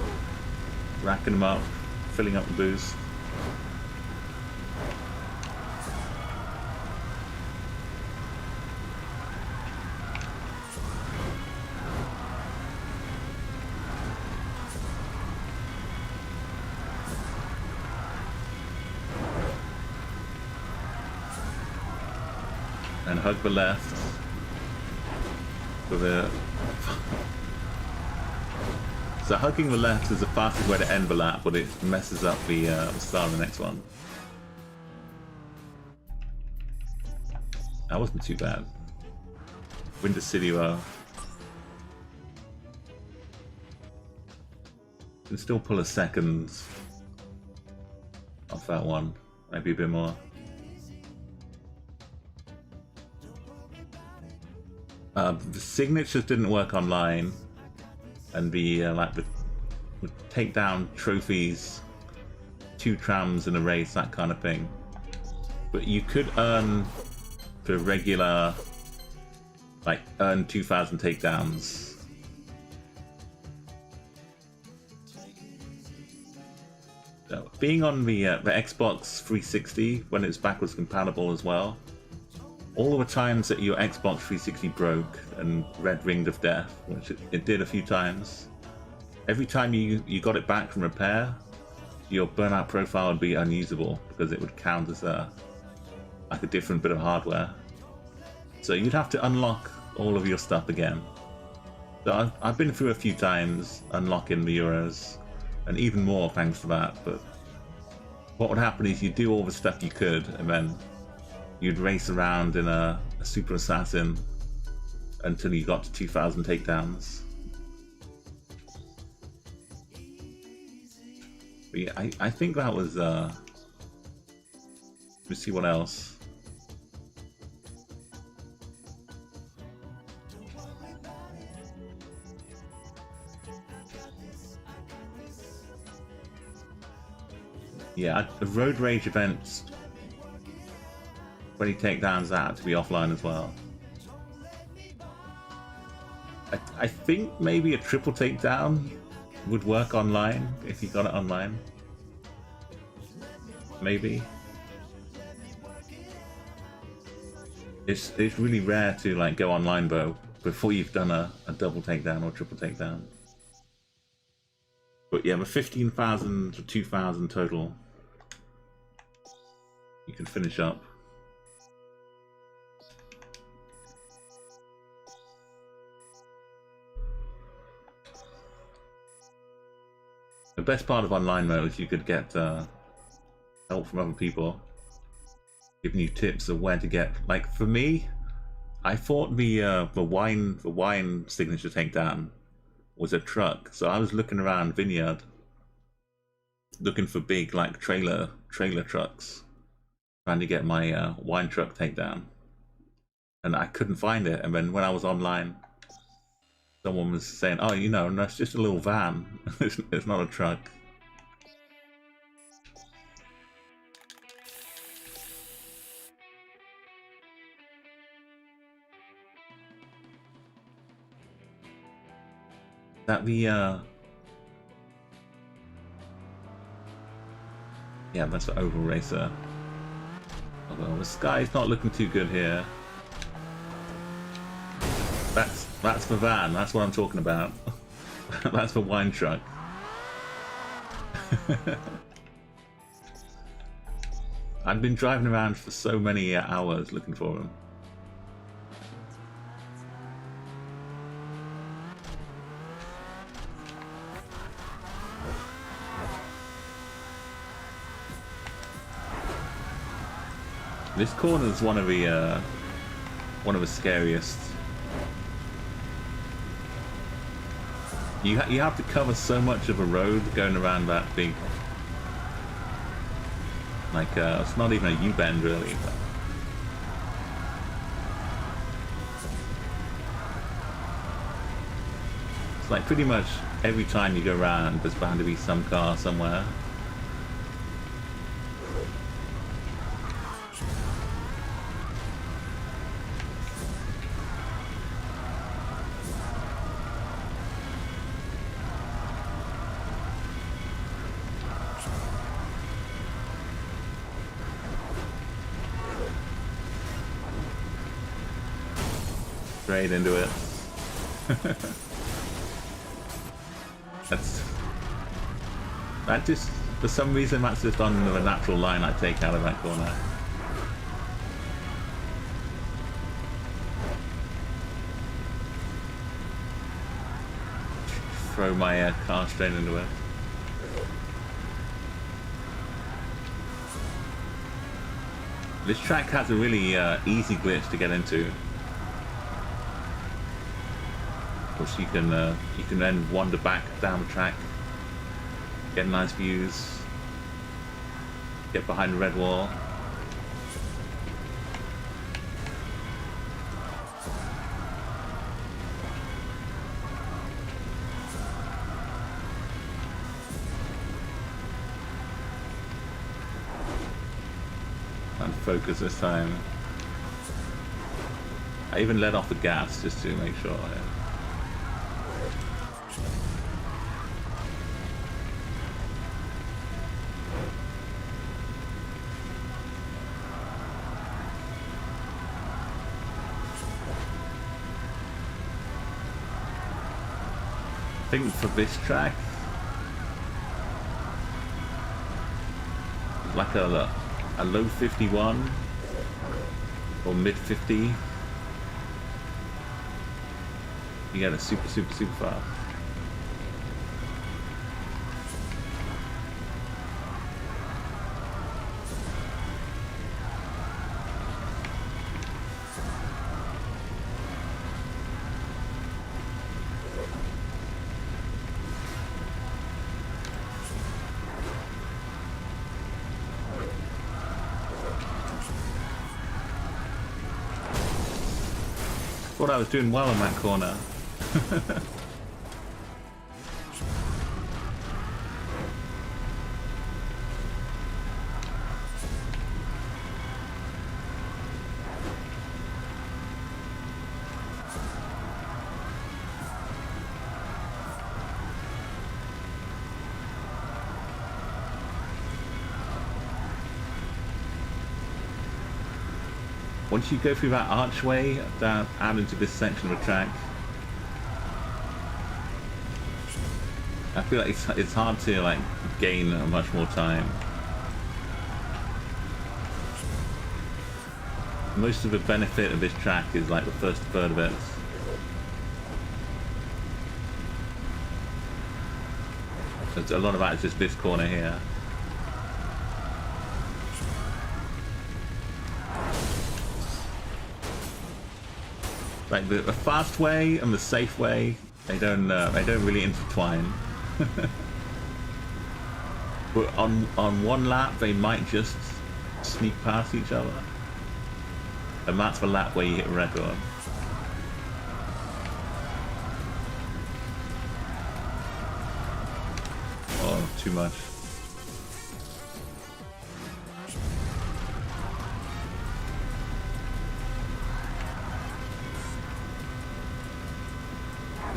racking them up, filling up the boost. And hug the left for the... So hugging the left is the fastest way to end the lap, but it messes up the start of the next one. That wasn't too bad. Winter City though. Can still pull a second off that one, maybe a bit more. The signatures didn't work online, and the like the takedown trophies, 2 trams in a race, that kind of thing. But you could earn the regular, like earn 2,000 takedowns. So, being on the Xbox 360 when it's backwards compatible as well. All the times that your Xbox 360 broke and red ringed of death, which it did a few times, every time you got it back from repair, your burnout profile would be unusable because it would count as like a different bit of hardware. So you'd have to unlock all of your stuff again. So I've been through a few times unlocking the Euros, and even more thanks to that. But what would happen is you'd do all the stuff you could, and then you'd race around in a super assassin until you got to 2,000 takedowns. But yeah, I think that was let's see what else. Yeah, the road rage events, 20 takedowns, that had to be offline as well. I think maybe a triple takedown would work online if you got it online. Maybe. It's really rare to like go online though before you've done a double takedown or triple takedown. But yeah, with 15,000 to 2,000 total, you can finish up. The best part of online mode is you could get help from other people, giving you tips of where to get. Like for me, I thought the wine signature takedown was a truck, so I was looking around Vineyard, looking for big like trailer trucks, trying to get my wine truck takedown, and I couldn't find it. And then when I was online, someone was saying, "Oh, you know, no, it's just a little van. It's not a truck." That the yeah, that's the oval racer. Although the sky's not looking too good here. That's the van. That's what I'm talking about. That's the wine truck. I've been driving around for so many hours looking for them. This corner is one of the scariest. You have to cover so much of a road going around that big, like it's not even a U-bend really. But it's like pretty much every time you go around, there's bound to be some car somewhere. Straight into it. That just, for some reason, that's just on the natural line I take out of that corner. Throw my car straight into it. This track has a really easy glitch to get into. Of course, you can then wander back down the track, get nice views, get behind the red wall. And focus this time. I even let off the gas just to make sure. I think for this track, like a low 51 or mid 50, you get it super fast. Thought I was doing well in that corner. Once you go through that archway down out into this section of the track, I feel like it's hard to like gain much more time. Most of the benefit of this track is like the first third of it. So a lot of that is just this corner here. Like the fast way and the safe way, they don't really intertwine. But on one lap, they might just sneak past each other, and that's the lap where you hit a record. Oh, too much.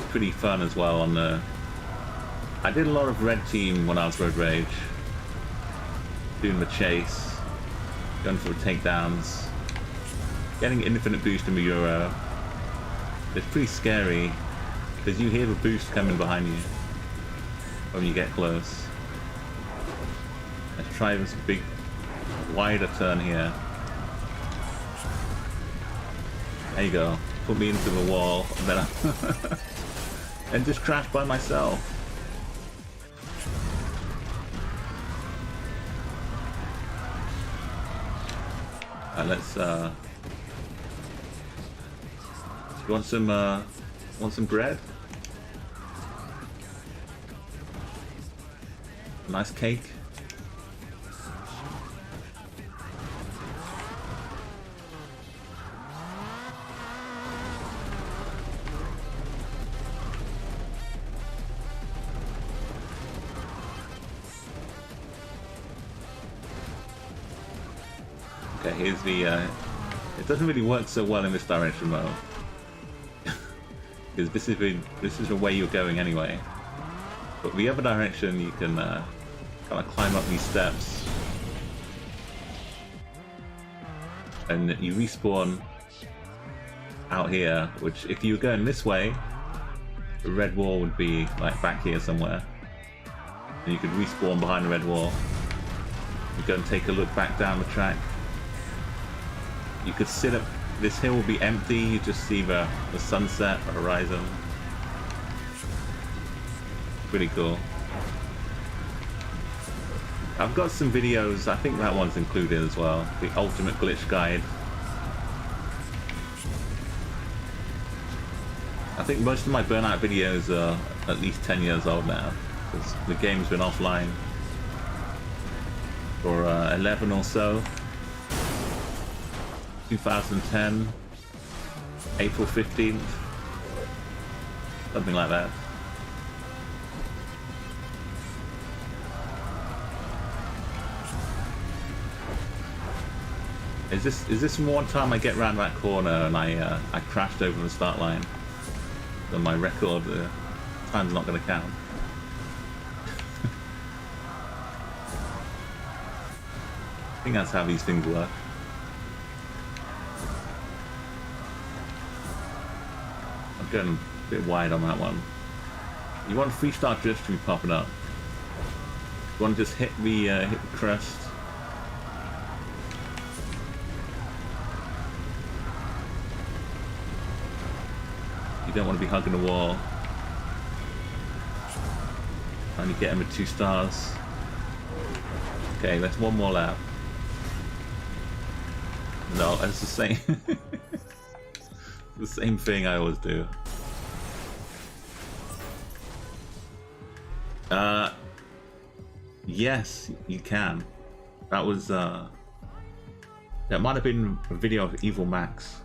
Pretty fun as well on the... I did a lot of red team when I was Road Rage, doing the chase, going for the takedowns, getting infinite boost in the Euro. It's pretty scary because you hear the boost coming behind you when you get close. Let's try this big wider turn here. There you go, put me into the wall and then and just crash by myself. Let's you want some bread? Nice cake. Here's the it doesn't really work so well in this direction though, because this is the way you're going anyway. But the other direction you can kind of climb up these steps and you respawn out here, which if you were going this way, the red wall would be like back here somewhere, and you could respawn behind the red wall. You go and take a look back down the track. You could sit up, this hill will be empty, you just see the sunset, the horizon. Pretty cool. I've got some videos, I think that one's included as well, the ultimate glitch guide. I think most of my Burnout videos are at least 10 years old now, because the game's been offline for 11 or so. 2010, April 15th, something like that. Is this one time I get around that corner and I crashed over the start line? Then my record time's not going to count. I think that's how these things work. I'm going a bit wide on that one. You want 3-star drifts to be popping up. You want to just hit the crest. You don't want to be hugging the wall. And you get him at 2 stars. Okay, that's one more lap. No, that's the same. The same thing I always do. Yes, you can. That was that might have been a video of Evil Max.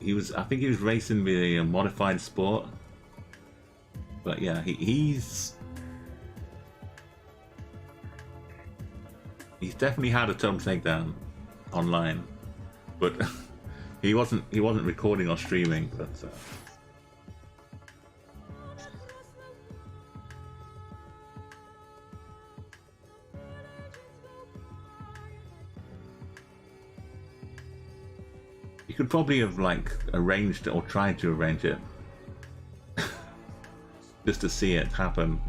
I think he was racing with a modified sport. But yeah, he's definitely had a total takedown online, but he wasn't recording or streaming. But you could probably have like arranged it or tried to arrange it just to see it happen.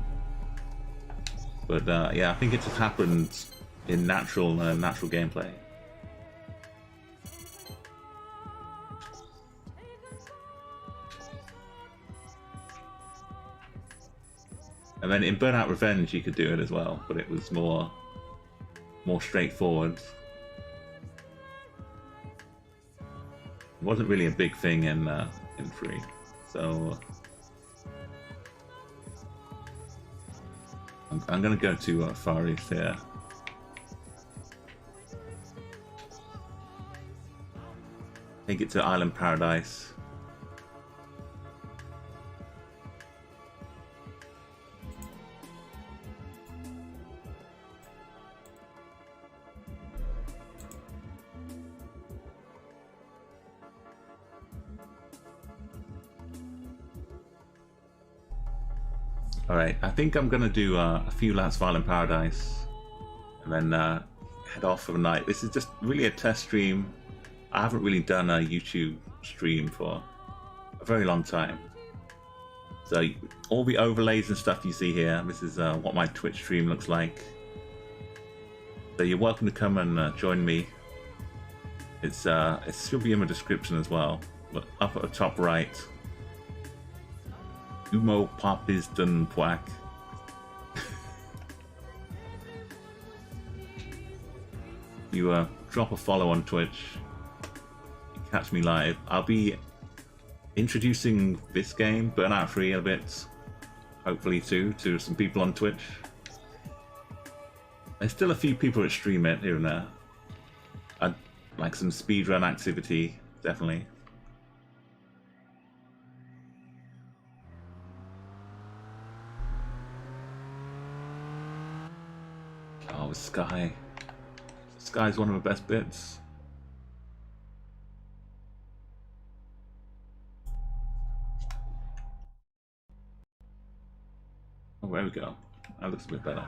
But yeah, I think it just happened in natural gameplay. And then in Burnout Revenge you could do it as well, but it was more straightforward. It wasn't really a big thing in 3, so I'm gonna go to Far East here. Take it to Island Paradise. Alright, I think I'm gonna do a few laps of Island Paradise and then head off for the night. This is just really a test stream. I haven't really done a YouTube stream for a very long time. So all the overlays and stuff you see here, this is what my Twitch stream looks like. So you're welcome to come and join me. It should be in the description as well. But up at the top right, umopapisdnpuaq. You drop a follow on Twitch. Catch me live. I'll be introducing this game, Burnout 3, a bit, hopefully too, to some people on Twitch. There's still a few people that stream it here and there. I'd like some speedrun activity, definitely. Oh, the sky. The sky's one of the best bits. Oh, there we go. That looks a bit better.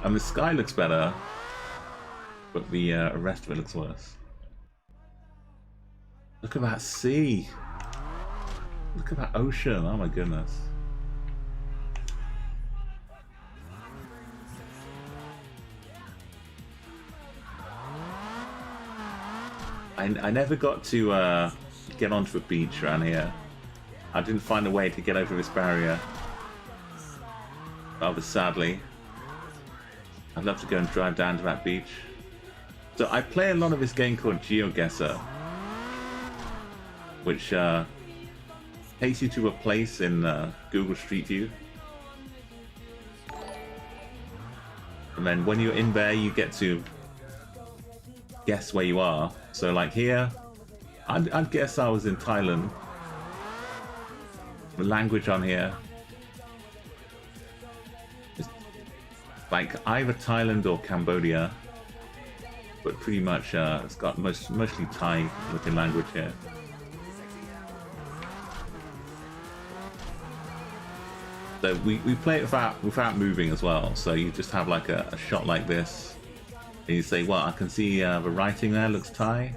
And the sky looks better, but the rest of it looks worse. Look at that sea. Look at that ocean. Oh my goodness. I never got to get onto a beach around here. I didn't find a way to get over this barrier. Rather sadly. I'd love to go and drive down to that beach. So I play a lot of this game called GeoGuessr, which takes you to a place in Google Street View. And then when you're in there, you get to guess where you are. So like here, I'd guess I was in Thailand. The language on here, like either Thailand or Cambodia, but pretty much it's got mostly Thai looking language here. So we play it without moving as well, so you just have like a shot like this and you say, well, I can see the writing there looks Thai.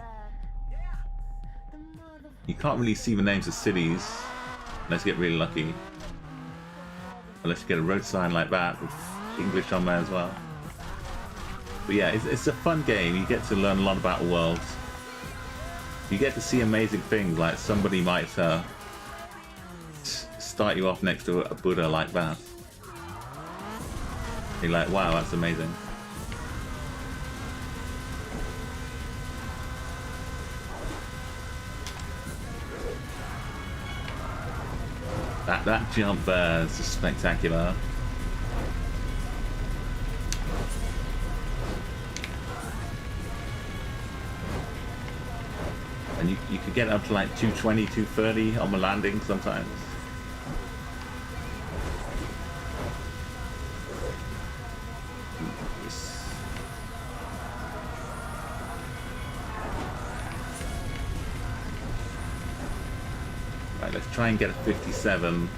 You can't really see the names of cities. Let's get really lucky. Unless you get a road sign like that with English on there as well. But yeah, it's a fun game. You get to learn a lot about the world. You get to see amazing things, like somebody might start you off next to a Buddha like that. You're like, wow, that's amazing. That jump there is just spectacular. And you could get up to like 220, 230 on the landing sometimes. Right, let's try and get a 57.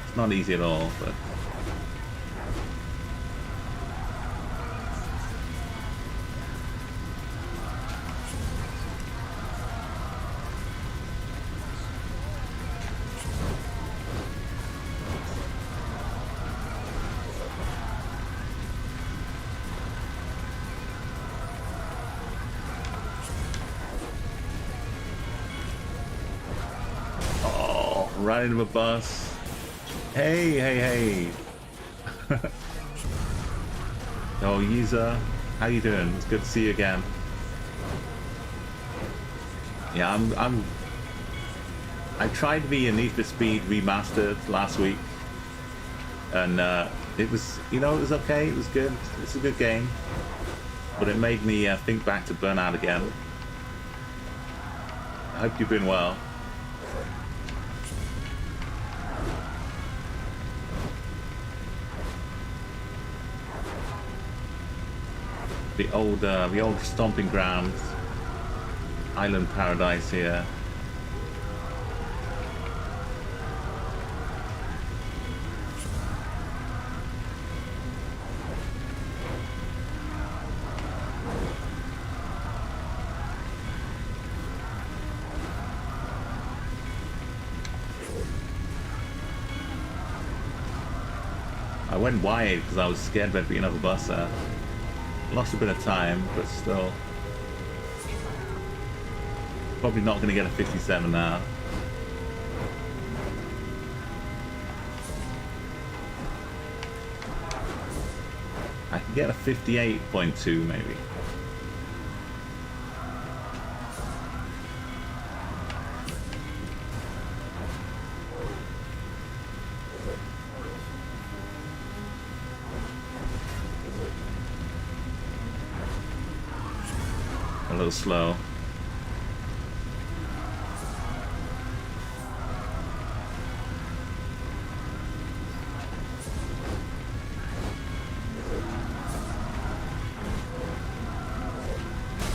It's not easy at all, but... right into a bus. Hey, hey, hey. Oh, Yuza, how you doing? It's good to see you again. Yeah, I tried the Need for Speed remastered last week, and it was, it was okay. It was good. It's a good game, but it made me think back to Burnout again. I hope you've been well. The old stomping grounds, island paradise here. I went wide because I was scared there'd be another bus there. Lost a bit of time, but still. Probably not going to get a 57 now. I can get a 58.2 maybe. A little slow.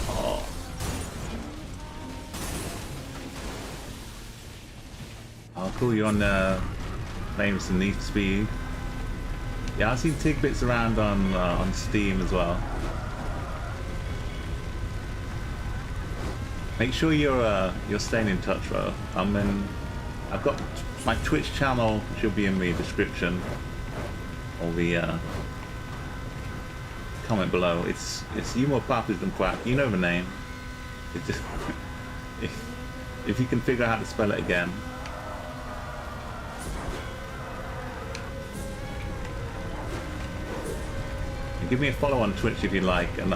Oh. I'll call you on playing some Need for Speed. Yeah, I've seen tidbits around on Steam as well. Make sure you're staying in touch, though. I've got my Twitch channel, should be in the description, or the comment below. It's umopapisdnpuaq. You know the name. It just if you can figure out how to spell it again. And give me a follow on Twitch if you like, and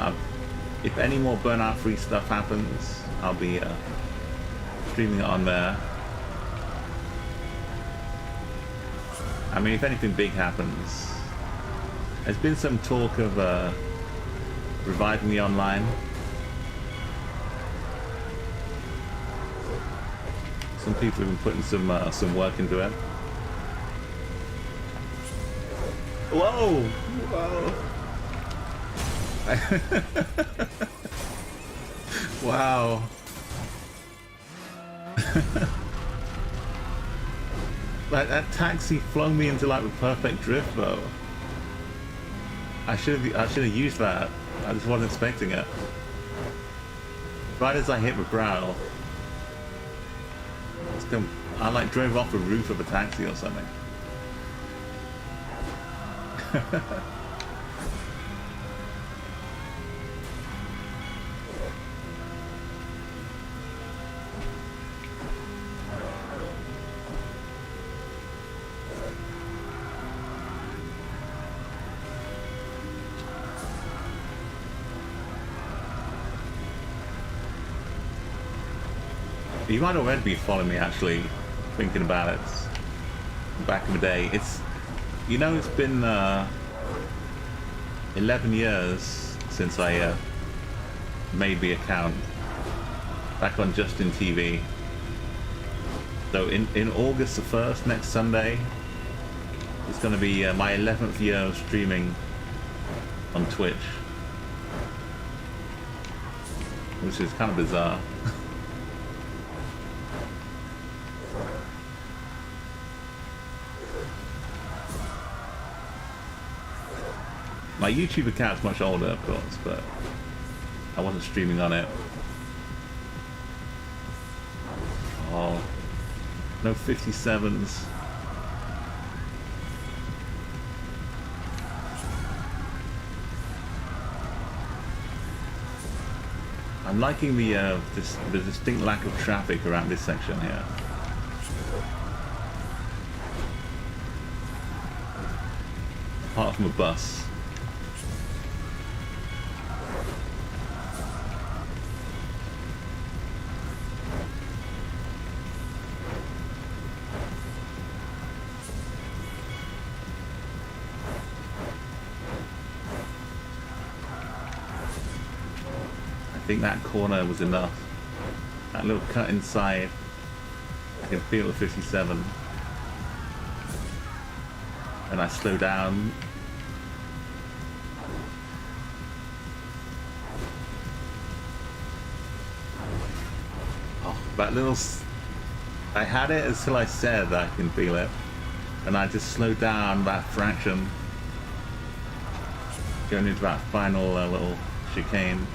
if any more Burnout free stuff happens, I'll be streaming it on there. I mean, if anything big happens, there's been some talk of reviving the online. Some people have been putting some work into it. Whoa! Whoa! Wow. that taxi flung me into like the perfect drift though. I should have used that. I just wasn't expecting it. Right as I hit the brow, it's come I like drove off the roof of a taxi or something. You might already be following me, actually, thinking about it. Back in the day, it's been 11 years since I made the account back on Justin TV. So in August the 1st, next Sunday, it's going to be my 11th year of streaming on Twitch, which is kind of bizarre. My YouTube account's much older, of course, but I wasn't streaming on it. Oh, no 57s. I'm liking the distinct lack of traffic around this section here. Apart from a bus. I think that corner was enough. That little cut inside, I can feel the 57. And I slow down. Oh, that little... I had it until I said I can feel it. And I just slowed down that fraction. Going into that final little chicane.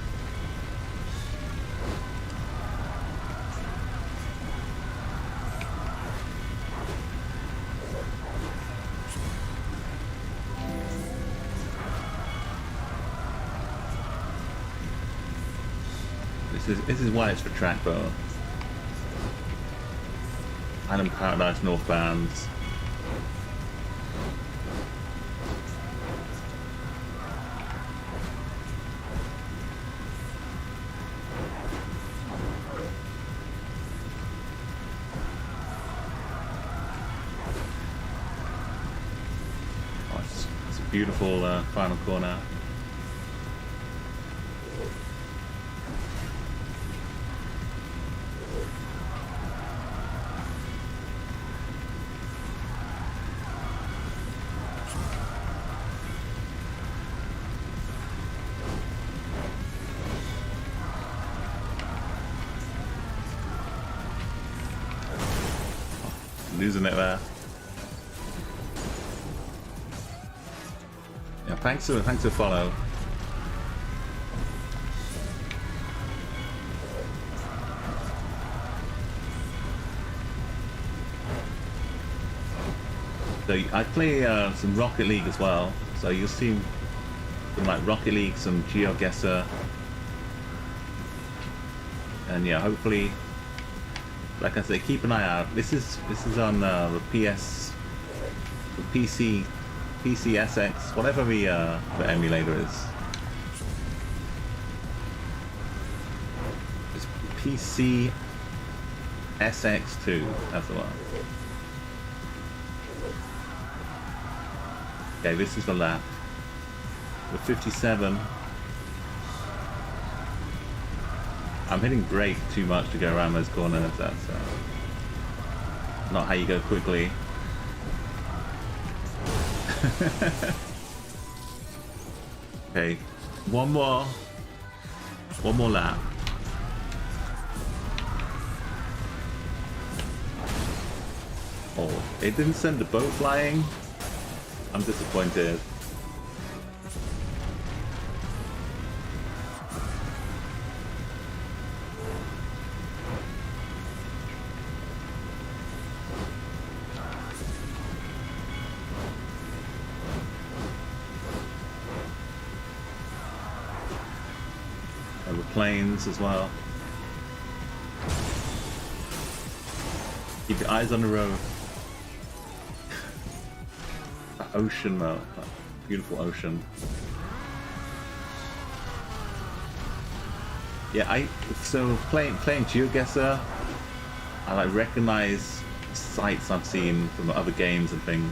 This is why it's for track though. Island Paradise northbound. Oh, it's a beautiful final corner. Losing it there. Yeah, thanks for follow. So I play some Rocket League as well. So you'll see some like Rocket League, some GeoGuessr, and yeah, hopefully. Like I say, keep an eye out. This is on the PC SX, whatever the emulator is. It's PC SX2. That's the one. Okay, this is the lap. The 57. I'm hitting brake too much to go around those corners. That's not how you go quickly. Okay, one more lap. Oh, it didn't send the boat flying. I'm disappointed. planes as well. Keep your eyes on the road. That ocean though, that beautiful ocean. Yeah, so playing GeoGuessr, I like recognize sites I've seen from other games and things,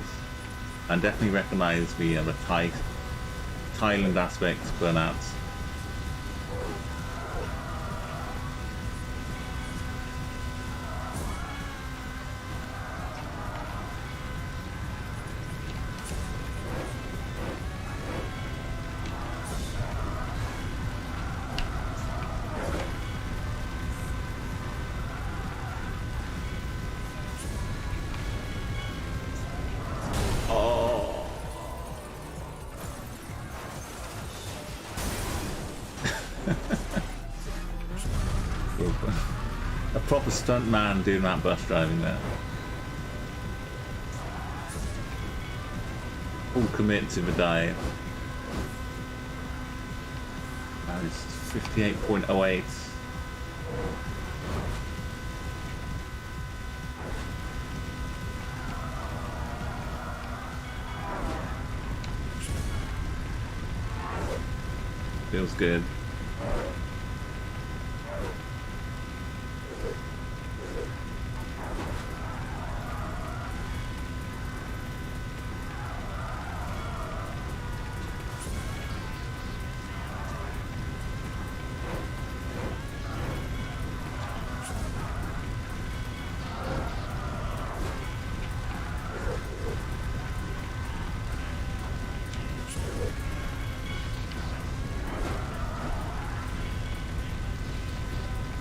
and definitely recognize the Thailand aspect of Burnout. A proper stunt man doing that bus driving there. All commit to the dive. That is 58.08. Feels good.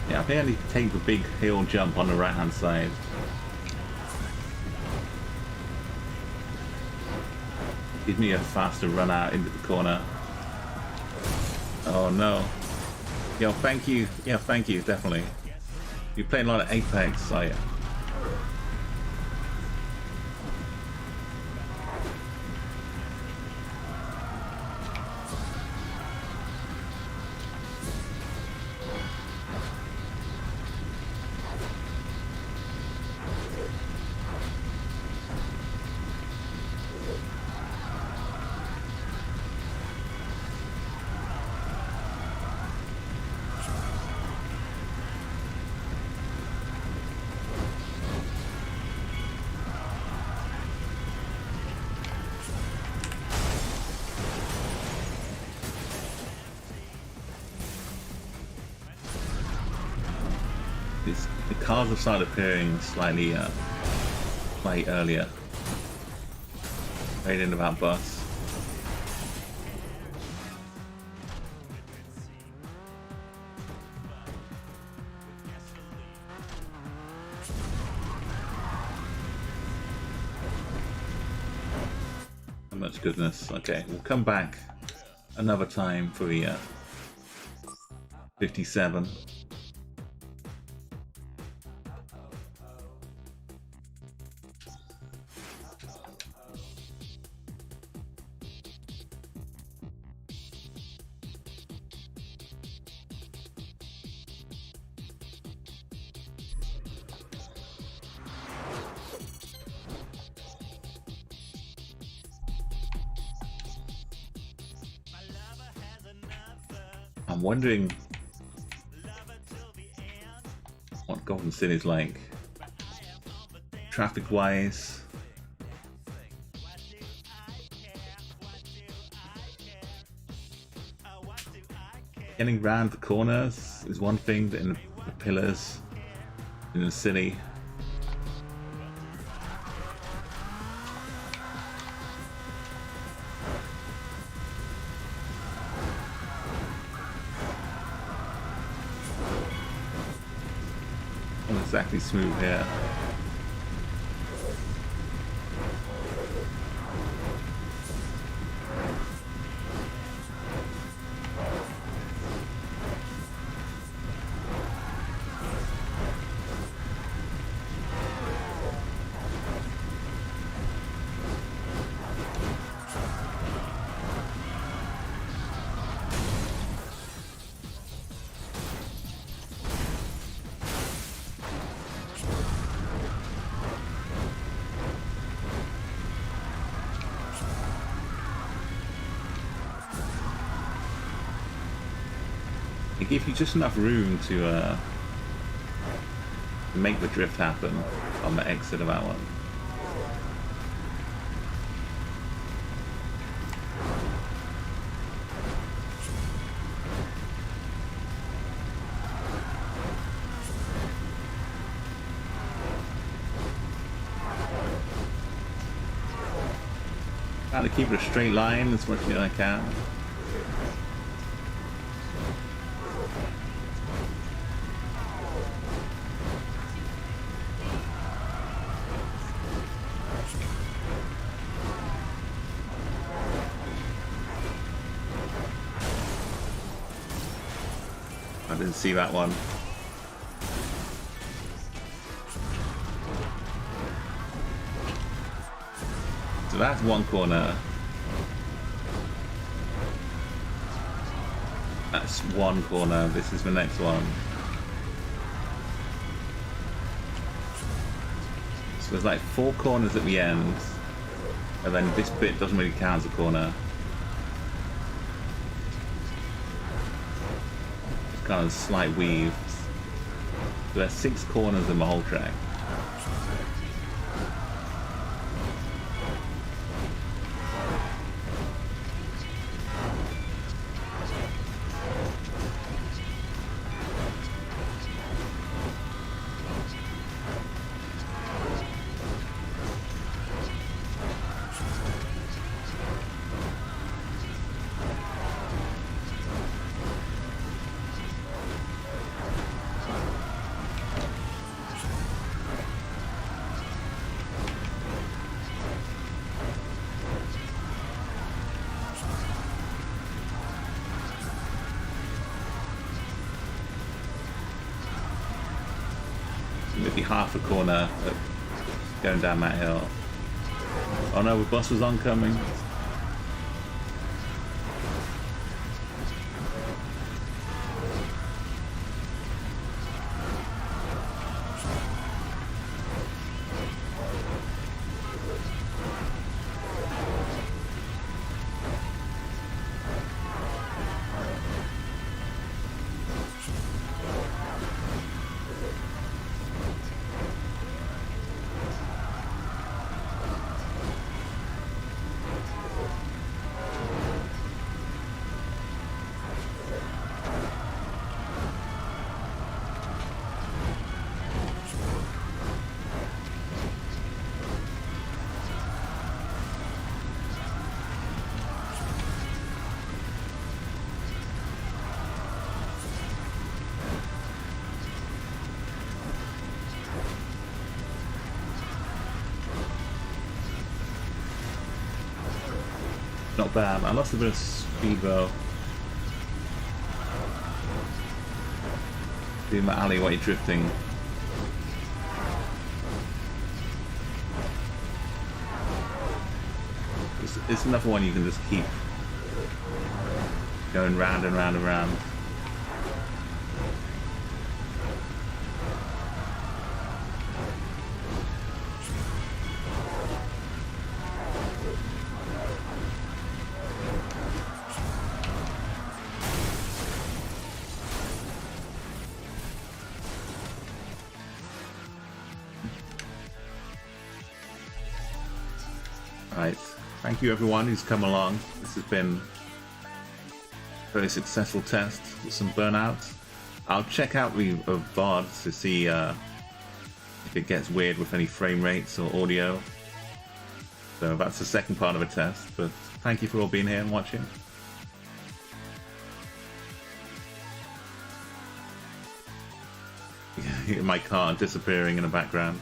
Yeah, I think I need to take the big hill jump on the right hand side. Give me a faster run out into the corner. Oh no. Yo, thank you. Yeah, thank you, definitely. You're playing a lot of Apex, are you? The cars have started appearing slightly earlier. Right into that bus. So much goodness. Okay, we'll come back another time for the 57. I'm wondering what Golden City's like traffic-wise. Getting round the corners is one thing, but in the pillars in the city. Exactly smooth here. give you just enough room to make the drift happen on the exit of that one. Trying to keep it a straight line as much as I can. I didn't see that one. So that's one corner. That's one corner. This is the next one. So there's like 4 corners at the end, and then this bit doesn't really count as a corner. It's kind of slight weaves. So there's 6 corners in the whole track. Maybe half a corner going down that hill. Oh no, the bus was oncoming. Not bad. I lost a bit of speed though. Doing my alleyway drifting. It's another one you can just keep going round and round and round. Right, thank you everyone who's come along. This has been a very successful test with some Burnout. I'll check out the VOD to see if it gets weird with any frame rates or audio. So that's the second part of a test, but thank you for all being here and watching. My car disappearing in the background.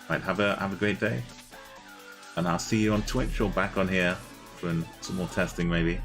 Right, have a great day, and I'll see you on Twitch or back on here for some more testing maybe.